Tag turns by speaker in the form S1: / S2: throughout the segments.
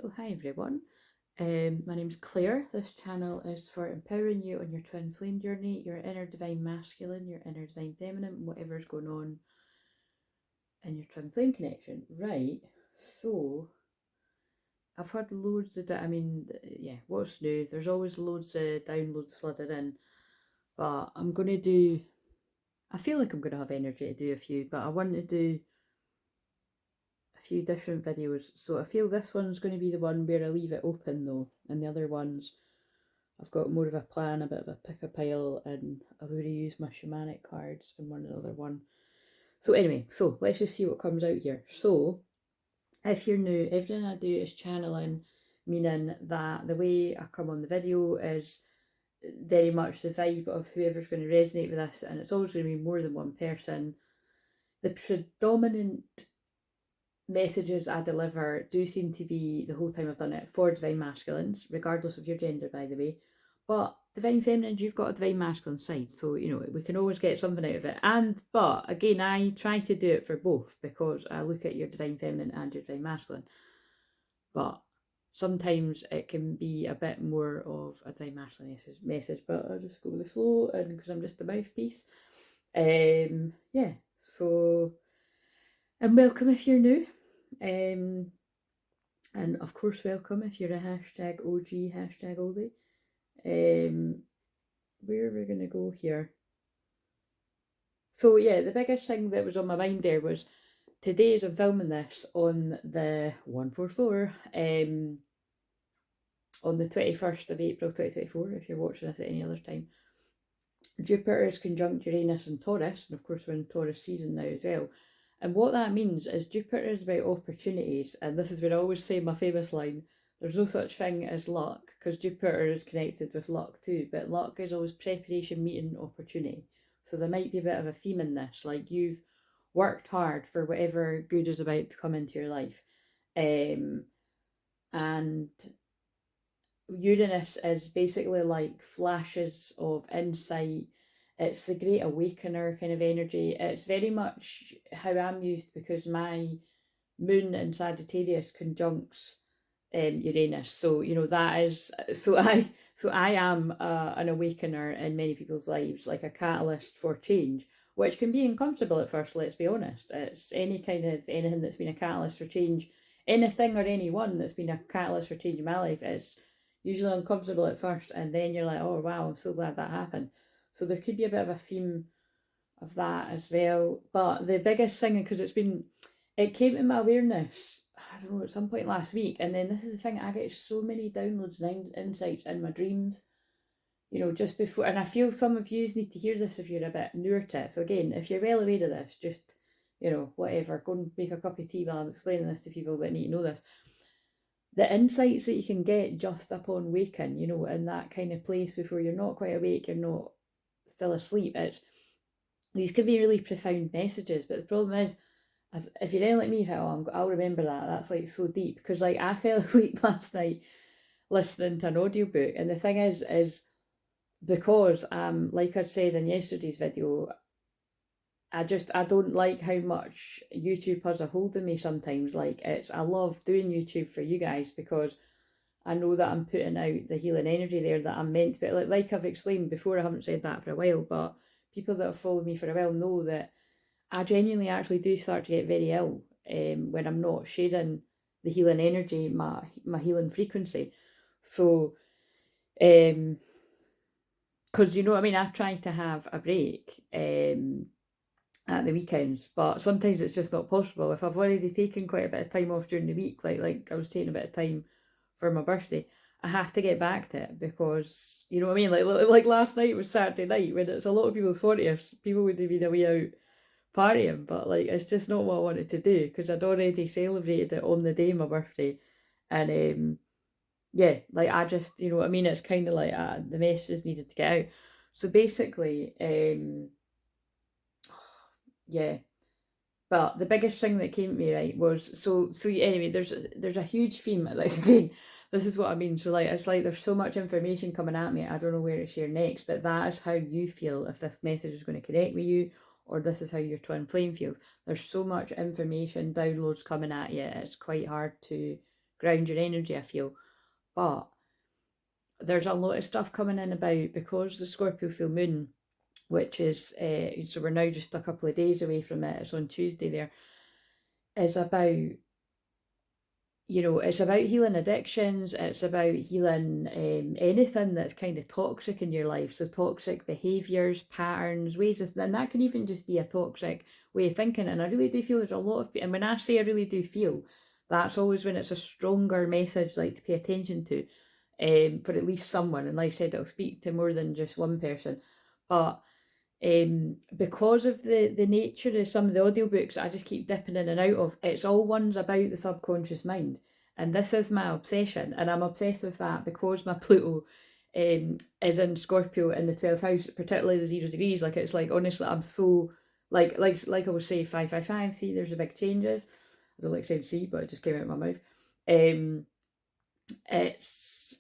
S1: So hi everyone, my name's Claire. This channel is for empowering you on your twin flame journey, your inner divine masculine, your inner divine feminine, whatever's going on in your twin flame connection. Right, so I've heard loads of, what's new? There's always loads of downloads flooded in, but I'm going to do, I feel like I'm going to have energy to do a few, but I want to do a few different videos. So I feel this one's going to be the one where I leave it open though, and the other ones I've got more of a plan, a bit of a pick a pile, and I'm going to use my shamanic cards in one another one. So anyway, so let's just see what comes out here. So if you're new, everything I do is channeling, meaning that the way I come on the video is very much the vibe of whoever's going to resonate with this, and it's always going to be more than one person. The predominant messages I deliver do seem to be, the whole time I've done it, for divine masculines, regardless of your gender, by the way. But divine feminines, you've got a divine masculine side, so you know we can always get something out of it. But again, I try to do it for both because I look at your divine feminine and your divine masculine. But sometimes it can be a bit more of a divine masculine message, but I'll just go with the flow, and because I'm just a mouthpiece. Yeah, so, and welcome if you're new. And of course welcome if you're a hashtag OG, hashtag oldie. Where are we going to go here? So yeah, the biggest thing that was on my mind there was today, as I'm filming this on the 144, on the 21st of April 2024, if you're watching this at any other time, Jupiter is conjunct Uranus and Taurus, and of course we're in Taurus season now as well. And what that means is Jupiter is about opportunities, and this is where I always say my famous line, there's no such thing as luck, because Jupiter is connected with luck too, but luck is always preparation meeting opportunity. So there might be a bit of a theme in this, like you've worked hard for whatever good is about to come into your life. And Uranus is basically like flashes of insight. It's the great awakener kind of energy. It's very much how I'm used because my moon in Sagittarius conjuncts Uranus. So you know that is I am an awakener in many people's lives, like a catalyst for change, which can be uncomfortable at first. Let's be honest. It's anything that's been a catalyst for change, anything or anyone that's been a catalyst for change in my life. It's usually uncomfortable at first, and then you're like, oh wow, I'm so glad that happened. So there could be a bit of a theme of that as well. But the biggest thing, because it came to my awareness, I don't know, at some point last week, and then this is the thing, I get so many downloads and insights in my dreams, you know, just before, and I feel some of you need to hear this if you're a bit newer to it. So again, if you're well aware of this, just, you know, whatever, go and make a cup of tea while I'm explaining this to people that need to know this. The insights that you can get just upon waking, you know, in that kind of place before you're not quite awake, you're not still asleep, these can be really profound messages. But the problem is, if you're anything like me, I'll remember that. That's like so deep, because like I fell asleep last night listening to an audiobook, and the thing is because like I said in yesterday's video, I don't like how much YouTube has a hold of me sometimes. Like I love doing YouTube for you guys because I know that I'm putting out the healing energy there that I'm meant to. But like I've explained before, I haven't said that for a while, but people that have followed me for a while know that I genuinely actually do start to get very ill when I'm not sharing the healing energy, my healing frequency. So, because you know what I mean, I try to have a break at the weekends, but sometimes it's just not possible. If I've already taken quite a bit of time off during the week, like I was taking a bit of time for my birthday, I have to get back to it because, you know what I mean, like last night was Saturday night, when it's a lot of people's 40th, people would have been away out partying, but like it's just not what I wanted to do because I'd already celebrated it on the day of my birthday. And yeah, like I just, you know what I mean, it's kind of like the messages needed to get out. So basically, yeah, but the biggest thing that came to me, right, was so anyway, there's a huge theme, like again, this is what I mean. So like it's like there's so much information coming at me, I don't know where to share next, but that is how you feel if this message is going to connect with you, or this is how your twin flame feels. There's so much information, downloads coming at you, it's quite hard to ground your energy, I feel. But there's a lot of stuff coming in about, because the Scorpio full moon, which is, so we're now just a couple of days away from it, it's on Tuesday there, is about, you know, it's about healing addictions, it's about healing anything that's kind of toxic in your life. So toxic behaviours, patterns, ways of, and that can even just be a toxic way of thinking. And I really do feel there's a lot of, and when I say I really do feel, that's always when it's a stronger message, like, to pay attention to, for at least someone. And like I said, it'll speak to more than just one person. But because of the nature of some of the audiobooks I just keep dipping in and out of, it's all ones about the subconscious mind. And this is my obsession. And I'm obsessed with that because my Pluto is in Scorpio in the 12th house, particularly the 0 degrees. Like, it's like, honestly, I'm so, like I would say, 555, see, there's a big changes. I don't like saying see, but it just came out of my mouth. It's,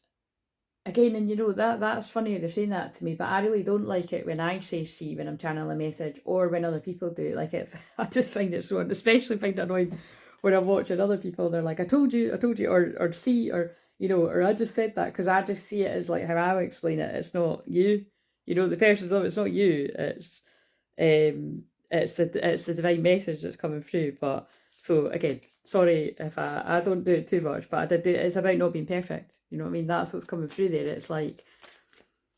S1: again, and you know, that's funny they're saying that to me, but I really don't like it when I say see when I'm channeling a message, or when other people do it. Like, I just find it so, especially find it annoying when I'm watching other people, they're like, I told you, or see, or, you know, or I just said that, because I just see it as like how I would explain it. It's not you, you know, the person's love, it's not you, it's the divine message that's coming through. But so again, sorry if I don't do it too much, but I did do it. It's about not being perfect. You know what I mean? That's what's coming through there. It's like,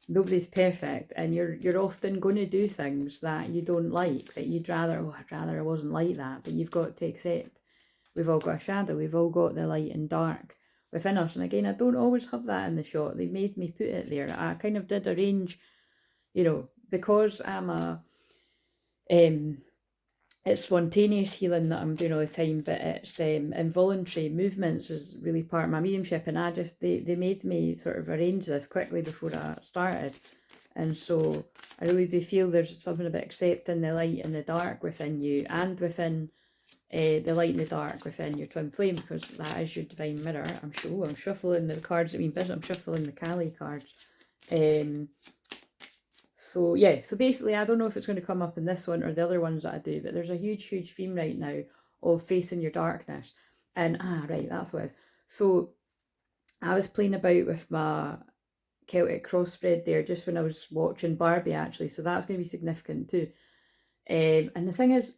S1: nobody's perfect, and you're often going to do things that you don't like, that you'd rather, oh, I'd rather I wasn't like that. But you've got to accept we've all got a shadow. We've all got the light and dark within us. And again, I don't always have that in the shot. They made me put it there. I kind of did arrange, you know, because I'm a it's spontaneous healing that I'm doing all the time, but it's involuntary movements is really part of my mediumship, and I just, they made me sort of arrange this quickly before I started. And so I really do feel there's something about accepting the light and the dark within you, and within the light and the dark within your twin flame, because that is your divine mirror. I'm shuffling the cards that mean business. I'm shuffling the Kali cards. So yeah, so basically, I don't know if it's going to come up in this one or the other ones that I do, but there's a huge theme right now of facing your darkness. And right, that's what it is. So I was playing about with my Celtic crossbred there just when I was watching Barbie, actually, so that's going to be significant too. And the thing is,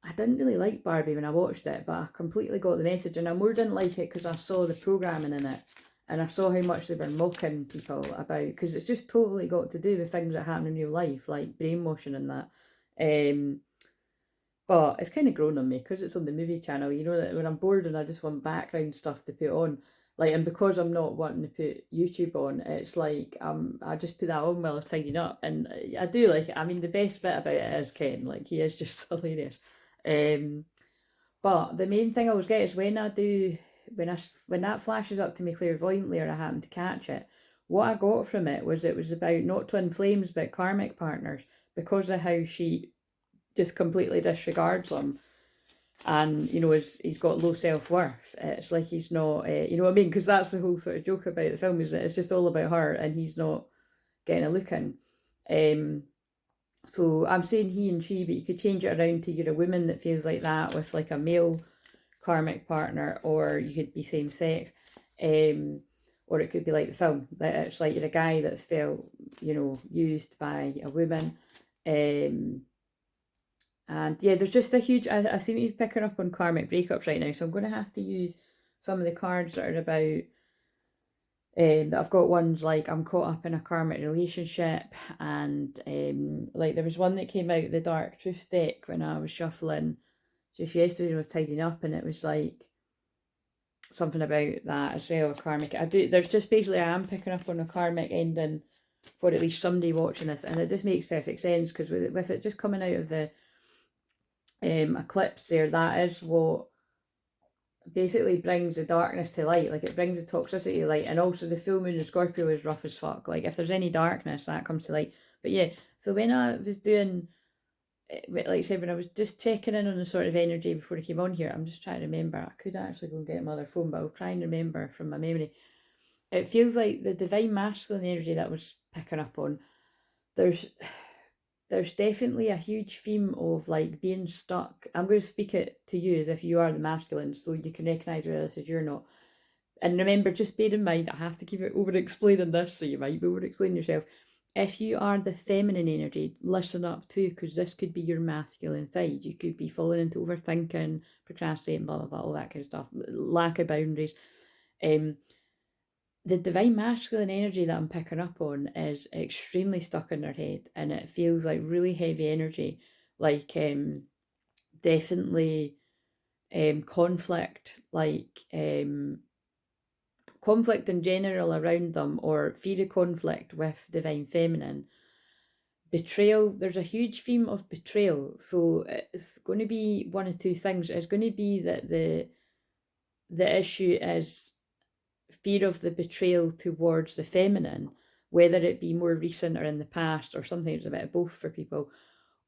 S1: I didn't really like Barbie when I watched it, but I completely got the message, and I more didn't like it because I saw the programming in it, and I saw how much they were mocking people about, because it's just totally got to do with things that happen in real life, like brainwashing and that. But it's kind of grown on me because it's on the movie channel, you know, that when I'm bored and I just want background stuff to put on, like, and because I'm not wanting to put YouTube on, it's like I just put that on while I was tidying up, and I do like it. I mean, the best bit about it is Ken, like, he is just hilarious. But the main thing I always get is when that flashes up to me clairvoyantly, or I happen to catch it, what I got from it was about not twin flames but karmic partners, because of how she just completely disregards them, and, you know, he's got low self-worth. It's like he's not, you know what I mean, because that's the whole sort of joke about the film, is that it's just all about her and he's not getting a look in. So I'm saying he and she, but you could change it around to you're a woman that feels like that with like a male karmic partner, or you could be same sex, or it could be like the film, that it's like you're a guy that's felt, you know, used by a woman. And yeah, there's just a huge, I seem to be picking up on karmic breakups right now, so I'm going to have to use some of the cards that are about, I've got ones like I'm caught up in a karmic relationship, and like there was one that came out, the Dark Truth deck, when I was shuffling just yesterday when I was tidying up, and it was like something about that as well, a karmic. There's just basically, I am picking up on a karmic ending for at least somebody watching this, and it just makes perfect sense, because with it just coming out of the eclipse there, that is what basically brings the darkness to light, like it brings the toxicity to light. And also the full moon in Scorpio is rough as fuck, like if there's any darkness that comes to light. But yeah, so when I was doing, like I said, when I was just checking in on the sort of energy before I came on here, I'm just trying to remember, I could actually go and get my other phone, but I'll try and remember from my memory. It feels like the divine masculine energy that I was picking up on, there's there's definitely a huge theme of like being stuck. I'm going to speak it to you as if you are the masculine, so you can recognise where this is you're not. And remember, just bear in mind, I have to keep it over explaining this, so you might be over explaining yourself. If you are the feminine energy, listen up too, because this could be your masculine side. You could be falling into overthinking, procrastinating, blah blah blah, all that kind of stuff, lack of boundaries. The divine masculine energy that I'm picking up on is extremely stuck in their head, and it feels like really heavy energy, like definitely conflict, like conflict in general around them, or fear of conflict with divine feminine. Betrayal, there's a huge theme of betrayal, so it's going to be one of two things. It's going to be that the issue is fear of the betrayal towards the feminine, whether it be more recent or in the past, or sometimes a bit of both for people,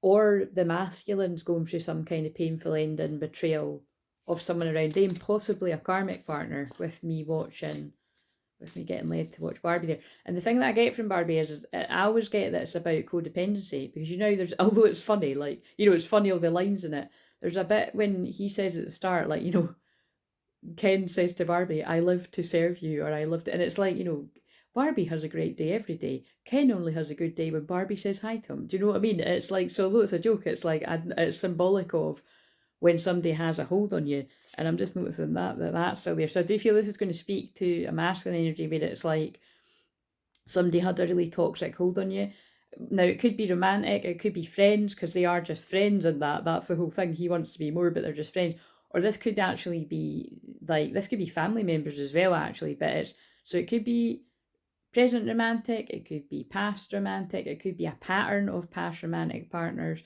S1: or the masculine's going through some kind of painful ending, betrayal of someone around them, possibly a karmic partner, with me getting led to watch Barbie there. And the thing that I get from Barbie is I always get that it's about codependency, because there's, although it's funny, like, it's funny all the lines in it, there's a bit when he says at the start, like, Ken says to Barbie, I live to serve you, or I live to, and it's like, Barbie has a great day every day. Ken only has a good day when Barbie says hi to him. Do you know what I mean? It's like, so although it's a joke, it's like, it's symbolic of when somebody has a hold on you. And I'm just noticing that's still there. So I do feel this is going to speak to a masculine energy where it's like somebody had a really toxic hold on you. Now, it could be romantic, it could be friends, because they are just friends, and that's the whole thing. He wants to be more, but they're just friends. Or this could actually be, like, this could be family members as well, actually. But so it could be present romantic, it could be past romantic, it could be a pattern of past romantic partners,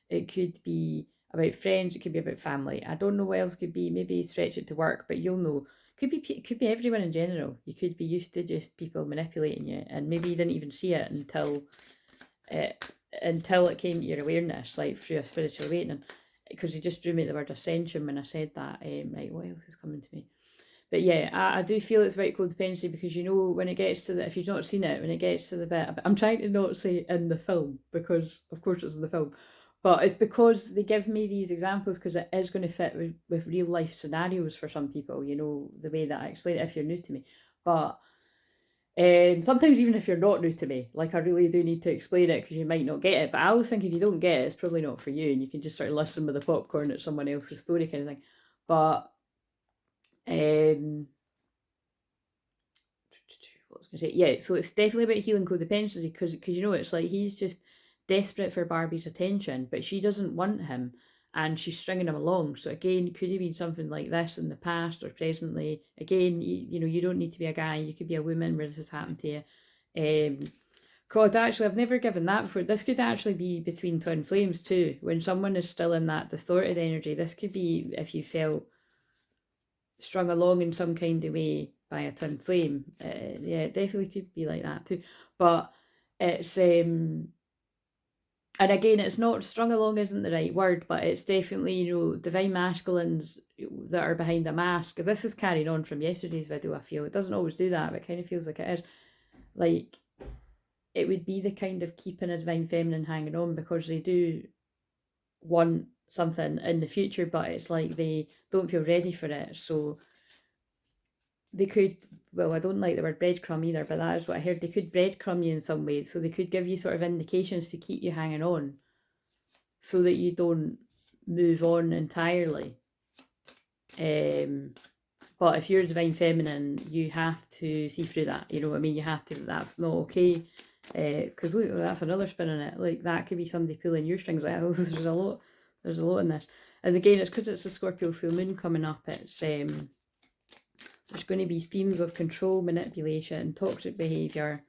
S1: it could be about friends, it could be about family. I don't know what else could be, maybe stretch it to work, but you'll know. Could be everyone in general. You could be used to just people manipulating you, and maybe you didn't even see it until it came to your awareness, like through a spiritual awakening. Because he just drew me the word ascension when I said that. Right, what else is coming to me? But yeah, I do feel it's about codependency, because when it gets to if you've not seen it, when it gets to the bit, I'm trying to not say in the film, because of course it's in the film, but it's because they give me these examples because it is going to fit with real life scenarios for some people, the way that I explain it if you're new to me. But sometimes even if you're not new to me, like, I really do need to explain it because you might not get it. But I always think if you don't get it, it's probably not for you, and you can just sort of listen with the popcorn at someone else's story kind of thing. But what was I going to say? Yeah, so it's definitely about healing codependency, because it's like he's just desperate for Barbie's attention, but she doesn't want him, and she's stringing him along. So again, could have been something like this in the past or presently. Again, you don't need to be a guy, you could be a woman where this has happened to you. God, actually, I've never given that before. This could actually be between twin flames too. When someone is still in that distorted energy, this could be if you felt strung along in some kind of way by a twin flame. Yeah, it definitely could be like that too. But it's and again, it's not, strung along isn't the right word, but it's definitely, divine masculines that are behind a mask. This is carrying on from yesterday's video, I feel. It doesn't always do that, but it kind of feels like it is. Like, it would be the kind of keeping a divine feminine hanging on, because they do want something in the future, but it's like they don't feel ready for it. So they could, well, I don't like the word breadcrumb either, but that is what I heard. They could breadcrumb you in some way, so they could give you sort of indications to keep you hanging on, so that you don't move on entirely. But if you're divine feminine, you have to see through that. You know what I mean? You have to. That's not okay. Because look, that's another spin on it. Like, that could be somebody pulling your strings. Like, oh, there's a lot in this. And again, it's because it's a Scorpio full moon coming up. It's there's going to be themes of control, manipulation, toxic behaviour,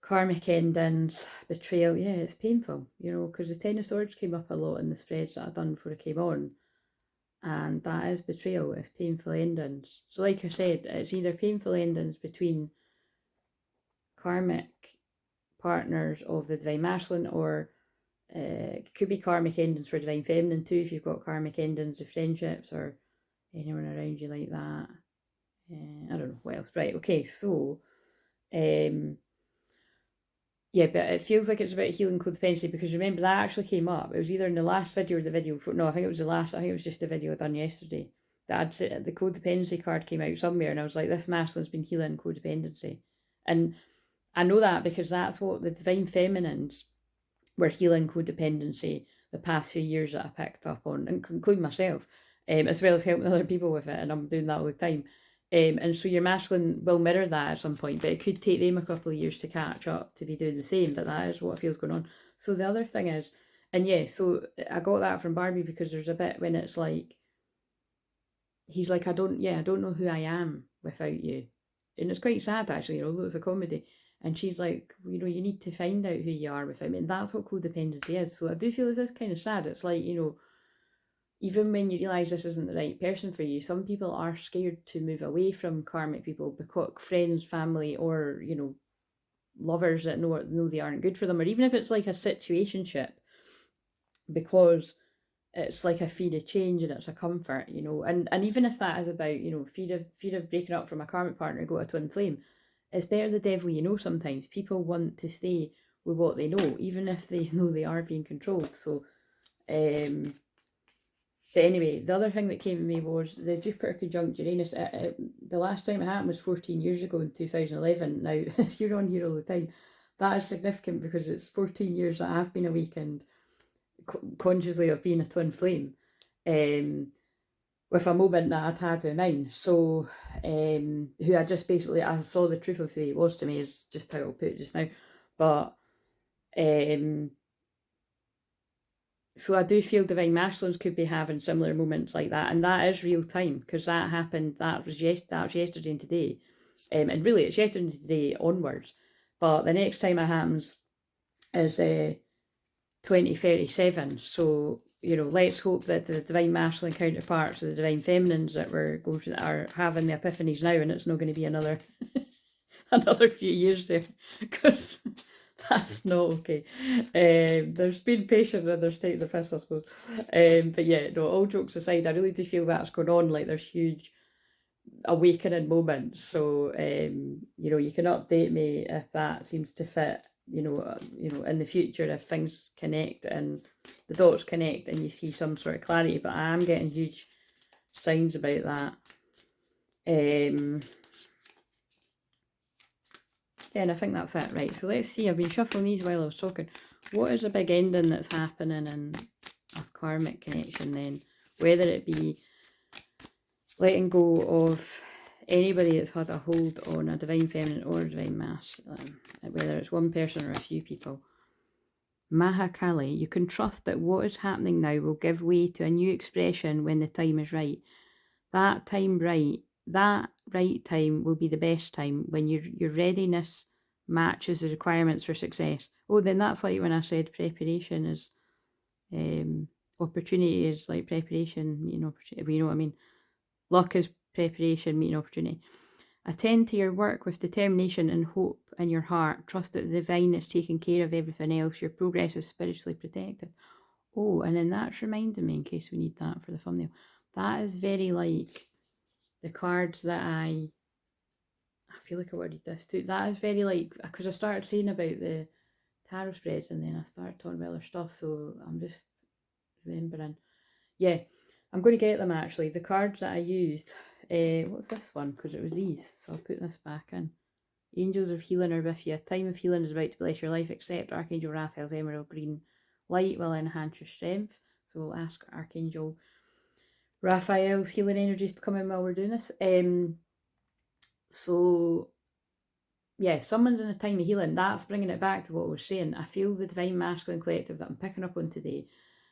S1: karmic endings, betrayal. Yeah, it's painful, because the Ten of Swords came up a lot in the spreads that I've done before I came on. And that is betrayal, it's painful endings. So like I said, it's either painful endings between karmic partners of the divine masculine, or it could be karmic endings for divine feminine too, if you've got karmic endings of friendships or anyone around you like that. I don't know what else. Right, okay, so Yeah, but it feels like it's about healing codependency, because remember that actually came up. It was either in the last video or the video before. No, I think it was the last. I think it was just the video I done yesterday. That I'd said the codependency card came out somewhere, and I was like, this masculine's been healing codependency. And I know that because that's what the divine feminines were healing codependency the past few years that I picked up on, including myself, as well as helping other people with it, and I'm doing that all the time. And so your masculine will mirror that at some point, but it could take them a couple of years to catch up to be doing the same, but that is what feels going on. So the other thing is, and yeah, so I got that from Barbie, because there's a bit when it's like, he's like, I don't know who I am without you. And it's quite sad actually, although it's a comedy. And she's like, you need to find out who you are without me. And that's what codependency is. So I do feel this is kind of sad. It's like, even when you realise this isn't the right person for you, some people are scared to move away from karmic people, because friends, family, or, lovers that know they aren't good for them, or even if it's like a situationship, because it's like a fear of change and it's a comfort, and even if that is about, fear of breaking up from a karmic partner, go to twin flame, it's better the devil you know. Sometimes people want to stay with what they know, even if they know they are being controlled. So but anyway, the other thing that came to me was the Jupiter conjunct Uranus. The last time it happened was 14 years ago in 2011. Now, if you're on here all the time, that is significant, because it's 14 years that I've been awakened consciously of being a twin flame, with a moment that I'd had with mine. So, who I just basically, I saw the truth of who he was to me, is just how I'll put it just now. But, so I do feel divine masculines could be having similar moments like that, and that is real time, because that happened. That was yesterday and today, and really it's yesterday and today onwards. But the next time it happens is 2037. So let's hope that the divine masculine counterparts of the divine feminines that we're going through are having the epiphanies now, and it's not going to be another another few years there, because that's not okay. There's been patience and there's taking the piss, I suppose. But yeah, no, all jokes aside, I really do feel that's going on. Like, there's huge awakening moments. So you can update me if that seems to fit. In the future, if things connect and the dots connect and you see some sort of clarity. But I am getting huge signs about that. Yeah, and I think that's it. Right, so let's see. I've been shuffling these while I was talking. What is a big ending that's happening in a karmic connection then? Whether it be letting go of anybody that's had a hold on a divine feminine or a divine masculine, whether it's one person or a few people. Mahakali, you can trust that what is happening now will give way to a new expression when the time is right. That right time will be the best time, when your readiness matches the requirements for success. Oh, then that's like when I said preparation is opportunity is like preparation, meeting opportunity. You know what I mean? Luck is preparation, meeting opportunity. Attend to your work with determination and hope in your heart. Trust that the divine is taking care of everything else. Your progress is spiritually protected. Oh, and then that's reminding me, in case we need that for the thumbnail, that is very like the cards that I feel like I would read this too. That is very like, because I started saying about the tarot spreads and then I started talking about other stuff, so I'm just remembering. Yeah, I'm going to get them actually. The cards that I used, what's this one? Because it was these, so I'll put this back in. Angels of healing are with you. A time of healing is about to bless your life. Accept Archangel Raphael's emerald green light will enhance your strength. So we'll ask Archangel Raphael's healing energies to come in while we're doing this. So yeah, someone's in a time of healing. That's bringing it back to what we're saying. I feel the divine masculine collective that I'm picking up on today.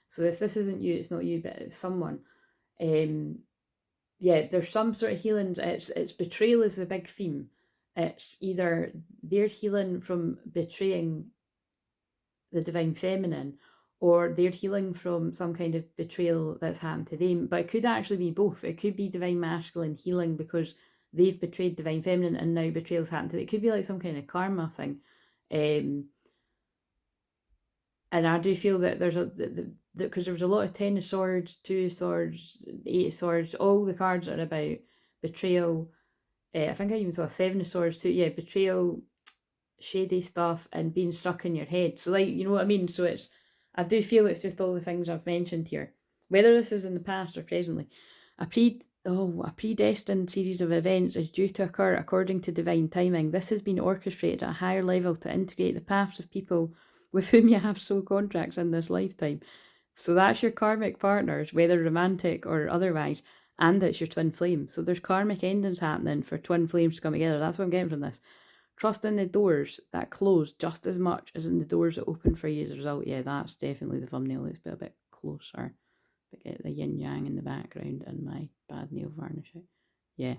S1: So if this isn't you, it's not you, but it's someone. Yeah, there's some sort of healing. It's betrayal is the big theme. It's either they're healing from betraying the divine feminine, or they're healing from some kind of betrayal that's happened to them. But it could actually be both. It could be divine masculine healing because they've betrayed divine feminine and now betrayal's happened to them. It could be like some kind of karma thing. And I do feel that there's because there was a lot of 10 of swords, 2 of swords, 8 of swords, all the cards are about betrayal. I think I even saw a 7 of swords too. Yeah, betrayal, shady stuff and being stuck in your head. So like, you know what I mean? So I do feel it's just all the things I've mentioned here. Whether this is in the past or presently. A predestined series of events is due to occur according to divine timing. This has been orchestrated at a higher level to integrate the paths of people with whom you have soul contracts in this lifetime. So that's your karmic partners, whether romantic or otherwise, and it's your twin flame. So there's karmic endings happening for twin flames to come together. That's what I'm getting from this. Trust in the doors that close just as much as in the doors that open for you as a result. Yeah, that's definitely the thumbnail. Let's be a bit closer. But get the yin yang in the background and my bad nail varnish out. Yeah.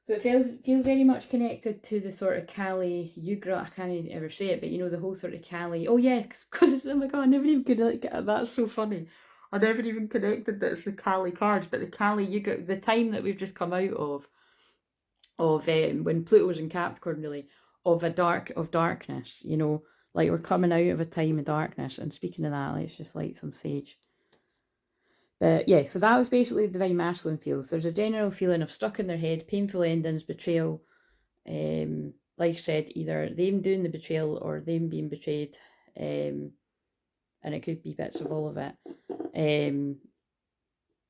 S1: So it feels very much connected to the sort of Kali Yugra. I can't ever say it, but you know, the whole sort of Kali. Oh yeah, because it's, oh my god, I never even connected. That's so funny. I never even connected that it's the Kali cards, but the Kali Yugra, the time that we've just come out of when Pluto was in Capricorn, really, of darkness. You know, like we're coming out of a time of darkness. And speaking of that, let's just light some sage. But yeah, so that was basically the divine masculine feels. There's a general feeling of stuck in their head, painful endings, betrayal. Like I said, either them doing the betrayal or them being betrayed. And it could be bits of all of it. And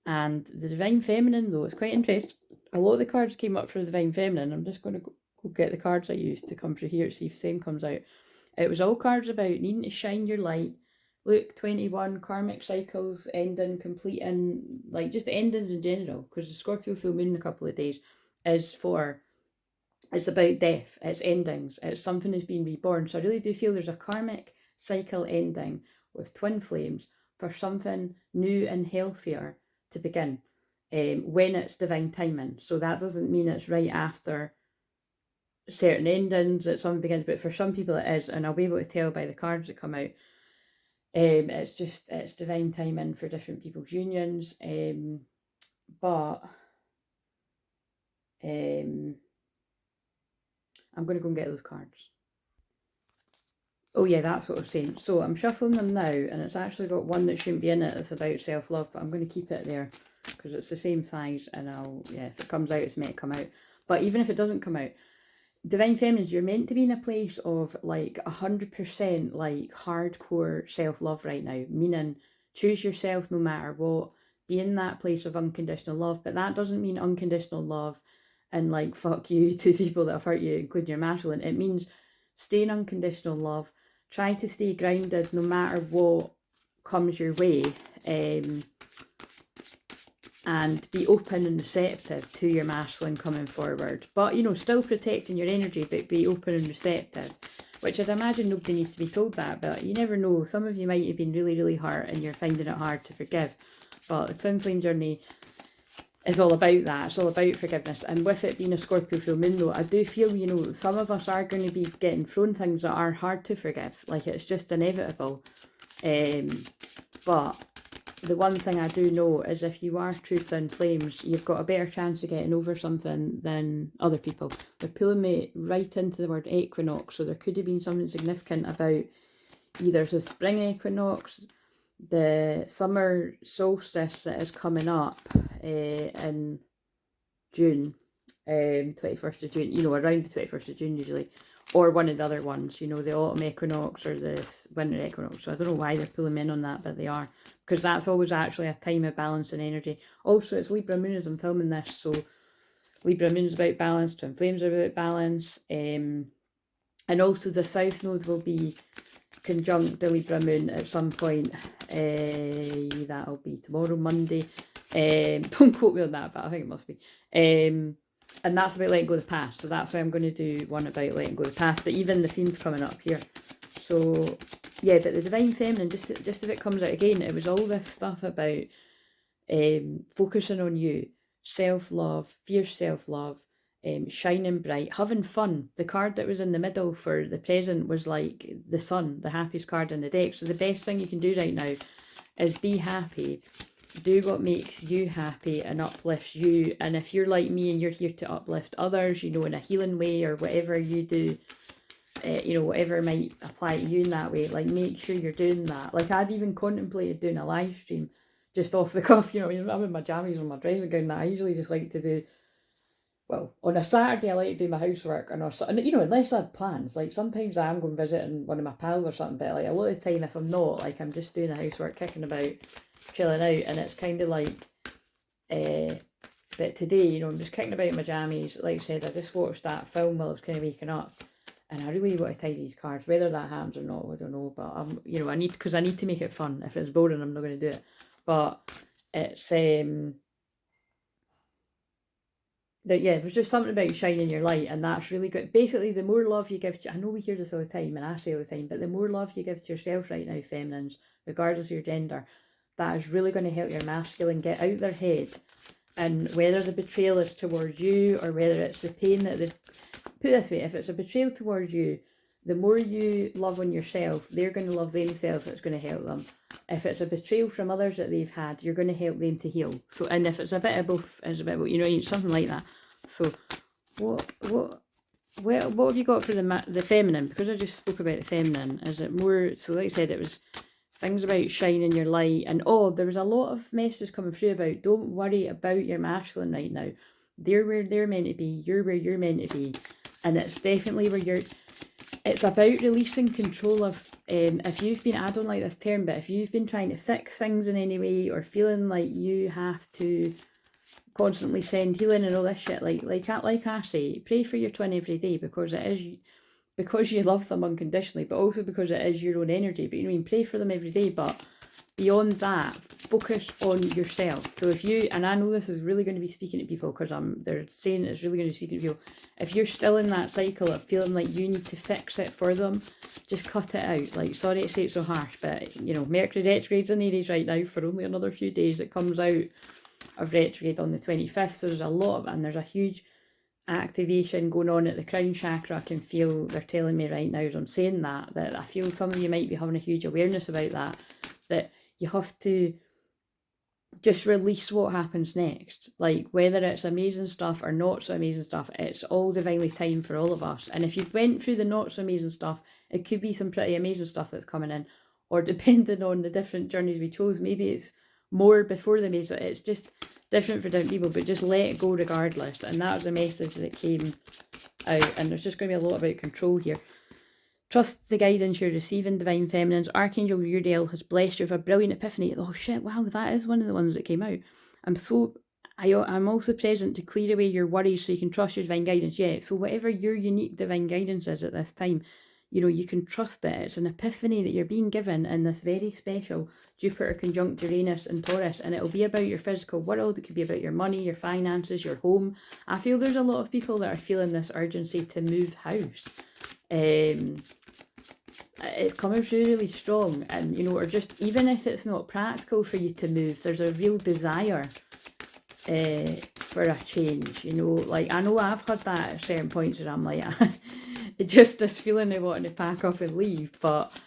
S1: the divine feminine, though, it's quite interesting. A lot of the cards came up for the divine feminine. I'm just going to go get the cards I used to come through here to see if the same comes out. It was all cards about needing to shine your light. Luke 21, karmic cycles, ending, completing, like just endings in general, because the Scorpio full moon in a couple of days it's about death, it's endings, it's something that's been reborn. So I really do feel there's a karmic cycle ending with twin flames for something new and healthier to begin when it's divine timing. So that doesn't mean it's right after certain endings that something begins, but for some people it is, and I'll be able to tell by the cards that come out. It's divine timing for different people's unions. But I'm going to go and get those cards. Oh yeah, that's what I was saying. So I'm shuffling them now, and it's actually got one that shouldn't be in it that's about self-love, but I'm going to keep it there because it's the same size, and if it comes out, it's meant to come out. But even if it doesn't come out, divine feminines, you're meant to be in a place of like 100% like hardcore self-love right now, meaning choose yourself no matter what, be in that place of unconditional love. But that doesn't mean unconditional love and like fuck you to people that have hurt you, including your masculine. It means stay in unconditional love, try to stay grounded no matter what comes your way, and be open and receptive to your masculine coming forward. But, you know, still protecting your energy, but be open and receptive. Which I'd imagine nobody needs to be told that, but you never know. Some of you might have been really, really hurt and you're finding it hard to forgive. But the twin flame journey is all about that. It's all about forgiveness. And with it being a Scorpio full moon, though, I do feel, you know, some of us are going to be getting thrown things that are hard to forgive. Like, it's just inevitable. But the one thing I do know is if you are true twin flames, you've got a better chance of getting over something than other people. They're pulling me right into the word equinox, so there could have been something significant about either the spring equinox, the summer solstice that is coming up in June, 21st of June, you know, around the 21st of June usually, or one of the other ones, you know, the autumn equinox or the winter equinox. So I don't know why they're pulling me in on that, but they are, because that's always actually a time of balance and energy. Also, it's Libra moon as I'm filming this, so Libra moon is about balance, twin flames are about balance, and also the south node will be conjunct the Libra moon at some point. That'll be tomorrow, Monday. Don't quote me on that, but I think it must be. And that's about letting go of the past. So that's why I'm going to do one about letting go of the past. But even the theme's coming up here. So yeah, but the divine feminine, just if it comes out again, it was all this stuff about focusing on you, self-love, fierce self-love, shining bright, having fun. The card that was in the middle for the present was like the sun, the happiest card in the deck. So the best thing you can do right now is be happy. Do what makes you happy and uplifts you. And if you're like me and you're here to uplift others, you know, in a healing way or whatever you do, you know, whatever might apply to you in that way, like make sure you're doing that. Like I'd even contemplated doing a live stream just off the cuff, you know, I'm in my jammies and my dressing gown that I usually just like to do well, on a Saturday I like to do my housework, and you know, unless I had plans, like sometimes I am going visiting one of my pals or something, but like a lot of the time if I'm not, like I'm just doing the housework, kicking about, chilling out, and it's kind of like, but today, you know, I'm just kicking about in my jammies. Like I said, I just watched that film while I was kind of waking up, and I really want to tidy these cards. Whether that happens or not, I don't know, but you know, I need to make it fun. If it's boring, I'm not going to do it, but it's, that, yeah, there's just something about shining your light, and that's really good. Basically, the more love you give to, I know we hear this all the time, and I say all the time, but the more love you give to yourself right now, feminines, regardless of your gender, that is really going to help your masculine get out their head. And whether the betrayal is towards you, or whether it's the pain that they've, put it this way, if it's a betrayal towards you, the more you love on yourself, they're going to love themselves, it's going to help them. If it's a betrayal from others that they've had, you're going to help them to heal. So, and if it's a bit of both, it's a bit of, you know, something like that. So, what have you got for the feminine? Because I just spoke about the feminine. Is it more, so like I said, it was things about shining your light, and there was a lot of messages coming through about don't worry about your masculine right now. They're where they're meant to be, you're where you're meant to be, and it's definitely where you're, it's about releasing control of, if you've been, I don't like this term, but if you've been trying to fix things in any way, or feeling like you have to constantly send healing and all this shit, like I say, pray for your twin every day, because it is, because you love them unconditionally, but also because it is your own energy. But you know, you pray for them every day, but beyond that, focus on yourself. So if you, and I know this is really going to be speaking to people, because they're saying it's really going to be speaking to people, if you're still in that cycle of feeling like you need to fix it for them, just cut it out. Like, sorry to say it so harsh, but you know, Mercury retrogrades in Aries right now for only another few days. It comes out of retrograde on the 25th, so there's a lot of, and there's a huge activation going on at the crown chakra. I can feel, they're telling me right now as I'm saying that I feel some of you might be having a huge awareness about that you have to just release what happens next. Like, whether it's amazing stuff or not so amazing stuff, it's all divinely timed for all of us. And if you've went through the not so amazing stuff, it could be some pretty amazing stuff that's coming in, or depending on the different journeys we chose, maybe it's more before the amazing. It's just different for different people, but just let it go regardless. And that was a message that came out, and there's just going to be a lot about control here. Trust the guidance you're receiving, divine feminines. Archangel Uriel has blessed you with a brilliant epiphany. Oh shit, wow, that is one of the ones that came out. I'm also present to clear away your worries so you can trust your divine guidance. Yeah, so whatever your unique divine guidance is at this time, you know, you can trust it. It's an epiphany that you're being given in this very special Jupiter conjunct Uranus and Taurus, and it'll be about your physical world. It could be about your money, your finances, your home. I feel there's a lot of people that are feeling this urgency to move house. It's coming through really strong, and you know, or just even if it's not practical for you to move, there's a real desire for a change. You know, like I know I've had that at certain points where I'm like, it just this feeling of wanting to pack up and leave, but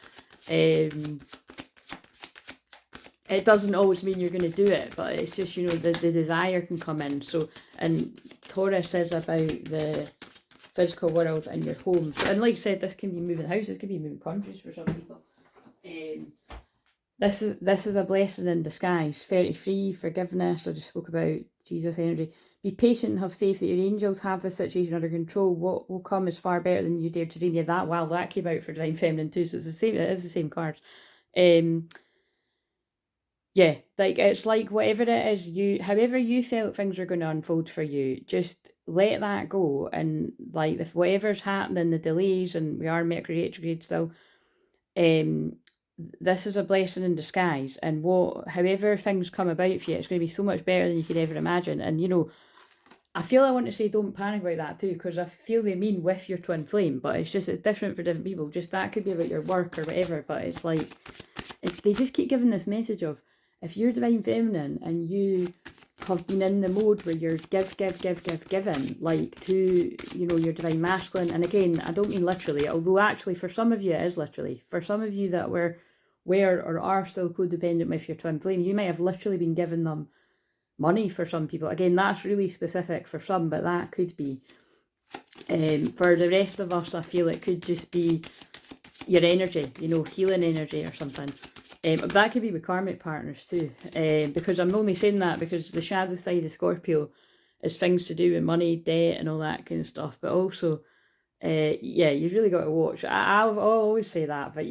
S1: it doesn't always mean you're going to do it, but it's just, you know, the desire can come in. So, and Taurus is about the physical world and your home. So, and like I said, this can be moving houses, could be moving countries for some people. This is a blessing in disguise. 33, forgiveness. I just spoke about Jesus energy. Be patient and have faith that your angels have the situation under control. What will come is far better than you dared to dream. Yeah, that came out for Divine Feminine too. So it's the same. It is the same cards. Yeah, like it's like whatever it is, however you felt things were going to unfold for you, just let that go. And like if whatever's happening, the delays, and we are Mercury retrograde still, this is a blessing in disguise. And however things come about for you, it's going to be so much better than you could ever imagine. And you know, I feel I want to say don't panic about that too, because I feel they mean with your twin flame, but it's different for different people. Just that could be about your work or whatever, but it's like, they just keep giving this message of, if you're divine feminine and you have been in the mode where you're giving, like to, you know, your divine masculine, and again, I don't mean literally, although actually for some of you it is literally. For some of you that were or are still codependent with your twin flame, you might have literally been giving them money. For some people, again, that's really specific for some, but that could be. For the rest of us, I feel it could just be your energy, you know, healing energy or something. That could be with karmic partners too, because I'm only saying that because the shadow side of Scorpio is things to do with money, debt, and all that kind of stuff. But also, yeah, you've really got to watch. I'll always say that, but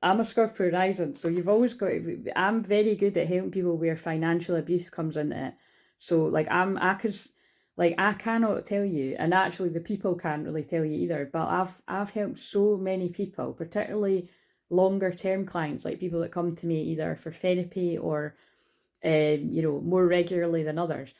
S1: I'm a Scorpio rising, so you've always got to. I'm very good at helping people where financial abuse comes into it. So like I cannot tell you, and actually the people can't really tell you either. But I've helped so many people, particularly longer term clients, like people that come to me either for therapy or more regularly than others.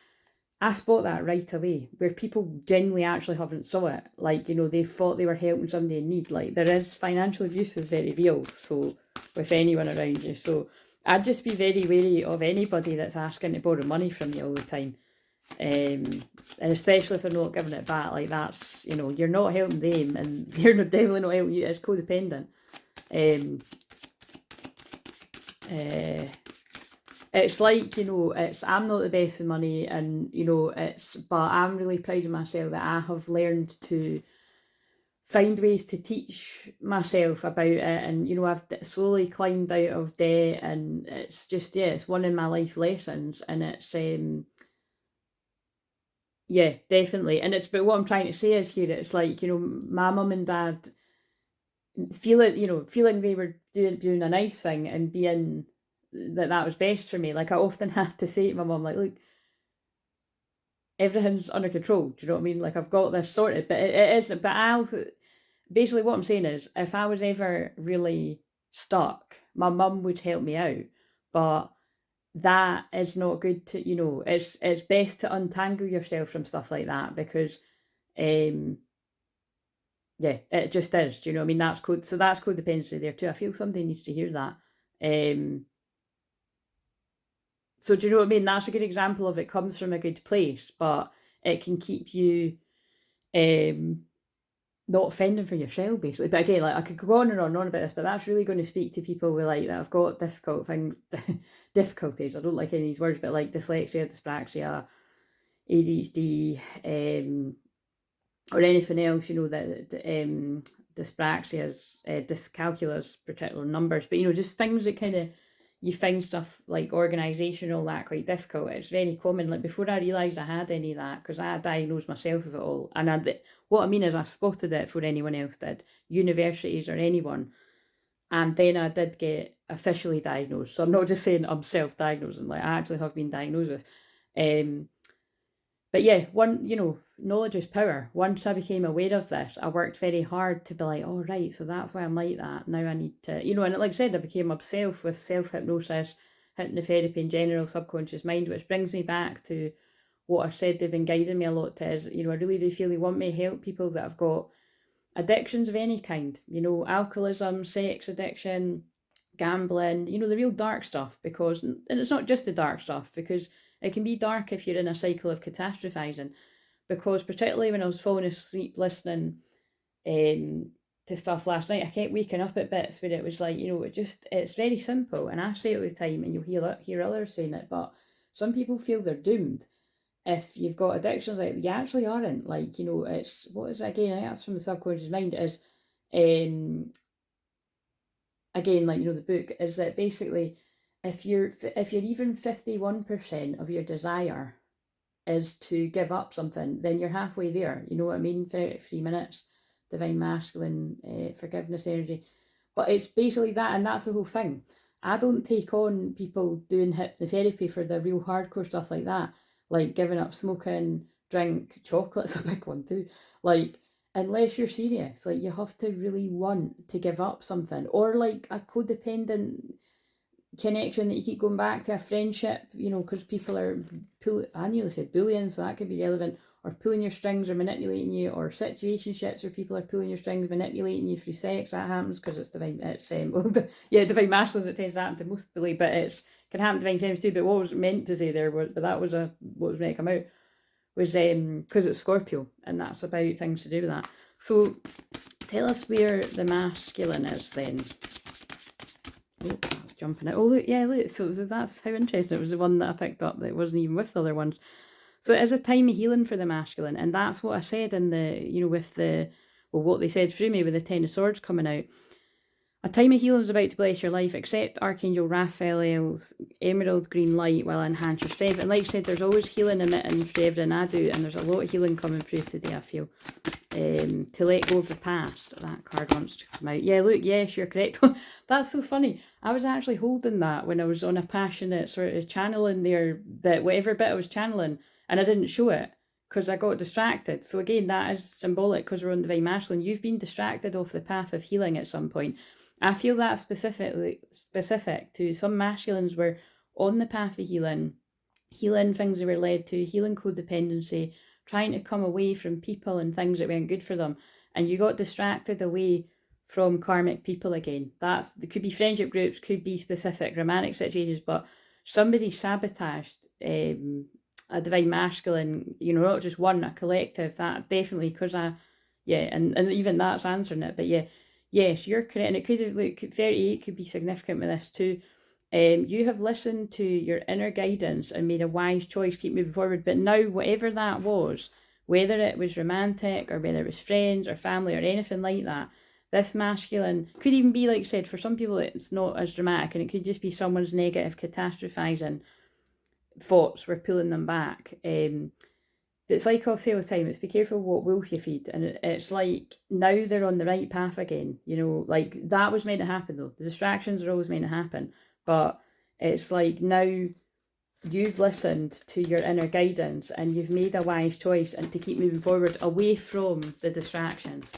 S1: I spot that right away, where people genuinely actually haven't saw it. Like, they thought they were helping somebody in need. Like, there is financial abuse is very real, so with anyone around you. So I'd just be very wary of anybody that's asking to borrow money from you all the time. And especially if they're not giving it back, like that's, you're not helping them and they're definitely not helping you. It's codependent. It's like, I'm not the best with money, and but I'm really proud of myself that I have learned to find ways to teach myself about it, and I've slowly climbed out of debt, and it's just, it's one of my life lessons, and it's yeah, definitely. And it's, but what I'm trying to say is here, it's like, my mum and dad feeling they were doing a nice thing and being that was best for me. Like, I often have to say to my mum, like, look, everything's under control. Do you know what I mean? Like, I've got this sorted, but it isn't. But basically what I'm saying is, if I was ever really stuck, my mum would help me out. But that is not good to, it's best to untangle yourself from stuff like that, because yeah, it just is. Do you know what I mean? That's code. So that's codependency there too. I feel somebody needs to hear that. So do you know what I mean? That's a good example of it comes from a good place, but it can keep you not fending for yourself, basically. But again, like, I could go on and on about this, but that's really going to speak to people with, like, that have got difficulties. I don't like any of these words, but like dyslexia, dyspraxia, ADHD, or anything else, that dyspraxias, dyscalculus, particular numbers, but just things that kind of, you find stuff like organisation, all that quite difficult. It's very common. Like, before I realised I had any of that, because I diagnosed myself with it all, and what I mean is I spotted it before anyone else did, universities or anyone, and then I did get officially diagnosed. So I'm not just saying I'm self-diagnosing, like, I actually have been diagnosed with. But yeah, knowledge is power. Once I became aware of this, I worked very hard to be like, oh, right, so that's why I'm like that. Now I need to, and like I said, I became obsessed with self-hypnosis, hypnotherapy in general, subconscious mind, which brings me back to what I said they've been guiding me a lot to is, I really do feel they want me to help people that have got addictions of any kind, alcoholism, sex addiction, gambling, the real dark stuff, because, and it's not just the dark stuff, because it can be dark if you're in a cycle of catastrophizing, because particularly when I was falling asleep listening to stuff last night, I kept waking up at bits where it was like, it's very simple, and I say it all the time, and you'll hear others saying it, but some people feel they're doomed if you've got addictions. Like, you actually aren't. Like, it's, what is it again? I think that's from the subconscious mind. It is, again, like, the book is that basically, if you're even 51% of your desire is to give up something, then you're halfway there. You know what I mean? 3 minutes, divine masculine, forgiveness energy. But it's basically that, and that's the whole thing. I don't take on people doing hypnotherapy for the real hardcore stuff like that, like giving up smoking, drink, chocolate's a big one too. Like, unless you're serious, like, you have to really want to give up something, or like a codependent connection that you keep going back to, a friendship, because people are I nearly said bullying, so that could be relevant, or pulling your strings or manipulating you, or situationships where people are pulling your strings, manipulating you through sex. That happens because it's divine. It's divine masculine. It tends to happen to most people, but it can happen to divine feminines too. But what was meant to say there was, but that was what was meant to come out was because it's Scorpio, and that's about things to do with that. So tell us where the masculine is then. Oh, that's jumping out. Oh, look, yeah, look. So that's how interesting. It was the one that I picked up that wasn't even with the other ones. So it is a time of healing for the masculine, and that's what I said in the, with the, what they said through me with the Ten of Swords coming out. A time of healing is about to bless your life. Accept Archangel Raphael's emerald green light while enhance your strength. And like I said, there's always healing emitting for everything I do, and there's a lot of healing coming through today, I feel. To let go of the past. That card wants to come out. Yeah, look, yes, you're correct. That's so funny. I was actually holding that when I was on a passionate sort of channeling there, bit, whatever bit I was channeling, and I didn't show it because I got distracted. So again, that is symbolic because we're on Divine Masculine. You've been distracted off the path of healing at some point. I feel that specific to some masculines were on the path of healing things they were led to, healing codependency, trying to come away from people and things that weren't good for them, and you got distracted away from karmic people again. It could be friendship groups, could be specific romantic situations, but somebody sabotaged a divine masculine, not just one, a collective. That definitely, because and even that's answering it. But yeah, yes, you're correct. And it could have, look, 38 could be significant with this too. You have listened to your inner guidance and made a wise choice, keep moving forward. But now, whatever that was, whether it was romantic or whether it was friends or family or anything like that, this masculine could even be, like I said, for some people it's not as dramatic, and it could just be someone's negative catastrophizing thoughts were pulling them back. It's like I'll say all the time, it's be careful what wolf you feed. And it's like now they're on the right path again. Like that was meant to happen though. The distractions are always meant to happen. But it's like now you've listened to your inner guidance and you've made a wise choice and to keep moving forward away from the distractions.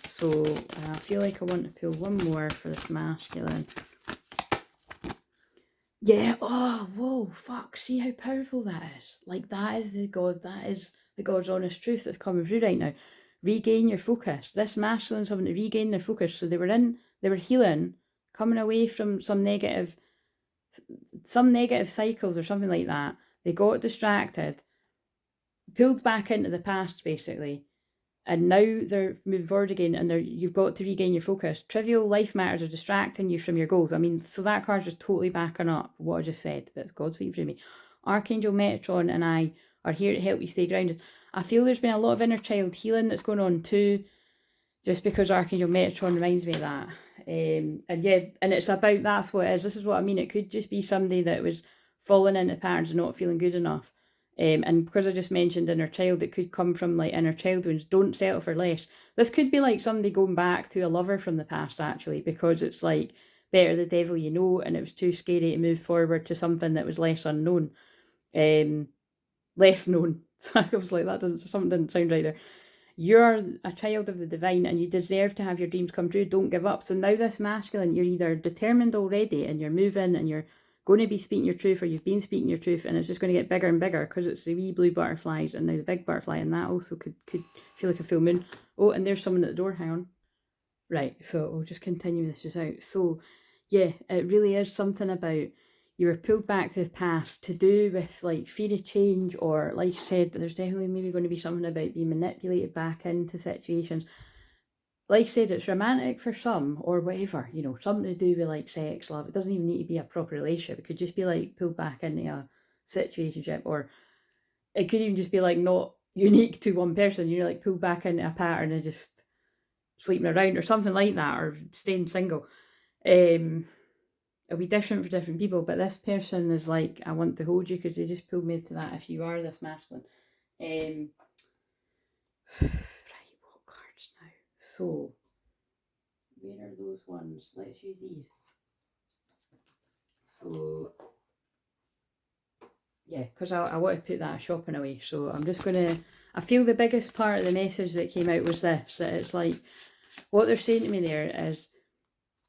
S1: So I feel like I want to pull one more for this masculine. Yeah, oh, whoa, fuck, see how powerful that is. Like that is the God's honest truth that's coming through right now. Regain your focus. This masculine's having to regain their focus. So they were healing, coming away from some negative cycles or something like that. They got distracted, pulled back into the past basically, and now they're moving forward again, and you've got to regain your focus. Trivial life matters are distracting you from your goals. I mean, so that card's just totally backing up what I just said, but it's God speaking through me. Archangel Metatron and I are here to help you stay grounded. I feel there's been a lot of inner child healing that's going on too, just because Archangel Metatron reminds me of that. And it's about, that's what it is. This is what I mean. It could just be somebody that was falling into patterns and not feeling good enough. And because I just mentioned inner child, it could come from like inner child wounds. Don't settle for less. This could be like somebody going back to a lover from the past, actually, because it's like better the devil you know, and it was too scary to move forward to something that was less unknown. Less known. I was like, something didn't sound right there. You're a child of the divine and you deserve to have your dreams come true. Don't give up. So now this masculine, you're either determined already and you're moving and you're going to be speaking your truth, or you've been speaking your truth, and it's just going to get bigger and bigger because it's the wee blue butterflies and now the big butterfly, and that also could feel like a full moon. Oh, and there's someone at the door. Hang on. Right, so we'll just continue this just out. So yeah, it really is something about you were pulled back to the past to do with like fear of change, or like I said, there's definitely maybe going to be something about being manipulated back into situations. Like I said, it's romantic for some or whatever, something to do with like sex, love. It doesn't even need to be a proper relationship. It could just be like pulled back into a situationship, or it could even just be like not unique to one person. You're like pulled back into a pattern and just sleeping around or something like that, or staying single. It'll be different for different people, but this person is like, I want to hold you, because they just pulled me to that if you are this masculine. Right, what cards now? So, where are those ones? Let's use these. So, yeah, because I want to put that shopping away. So I'm just going to, I feel the biggest part of the message that came out was this, that it's like, what they're saying to me there is,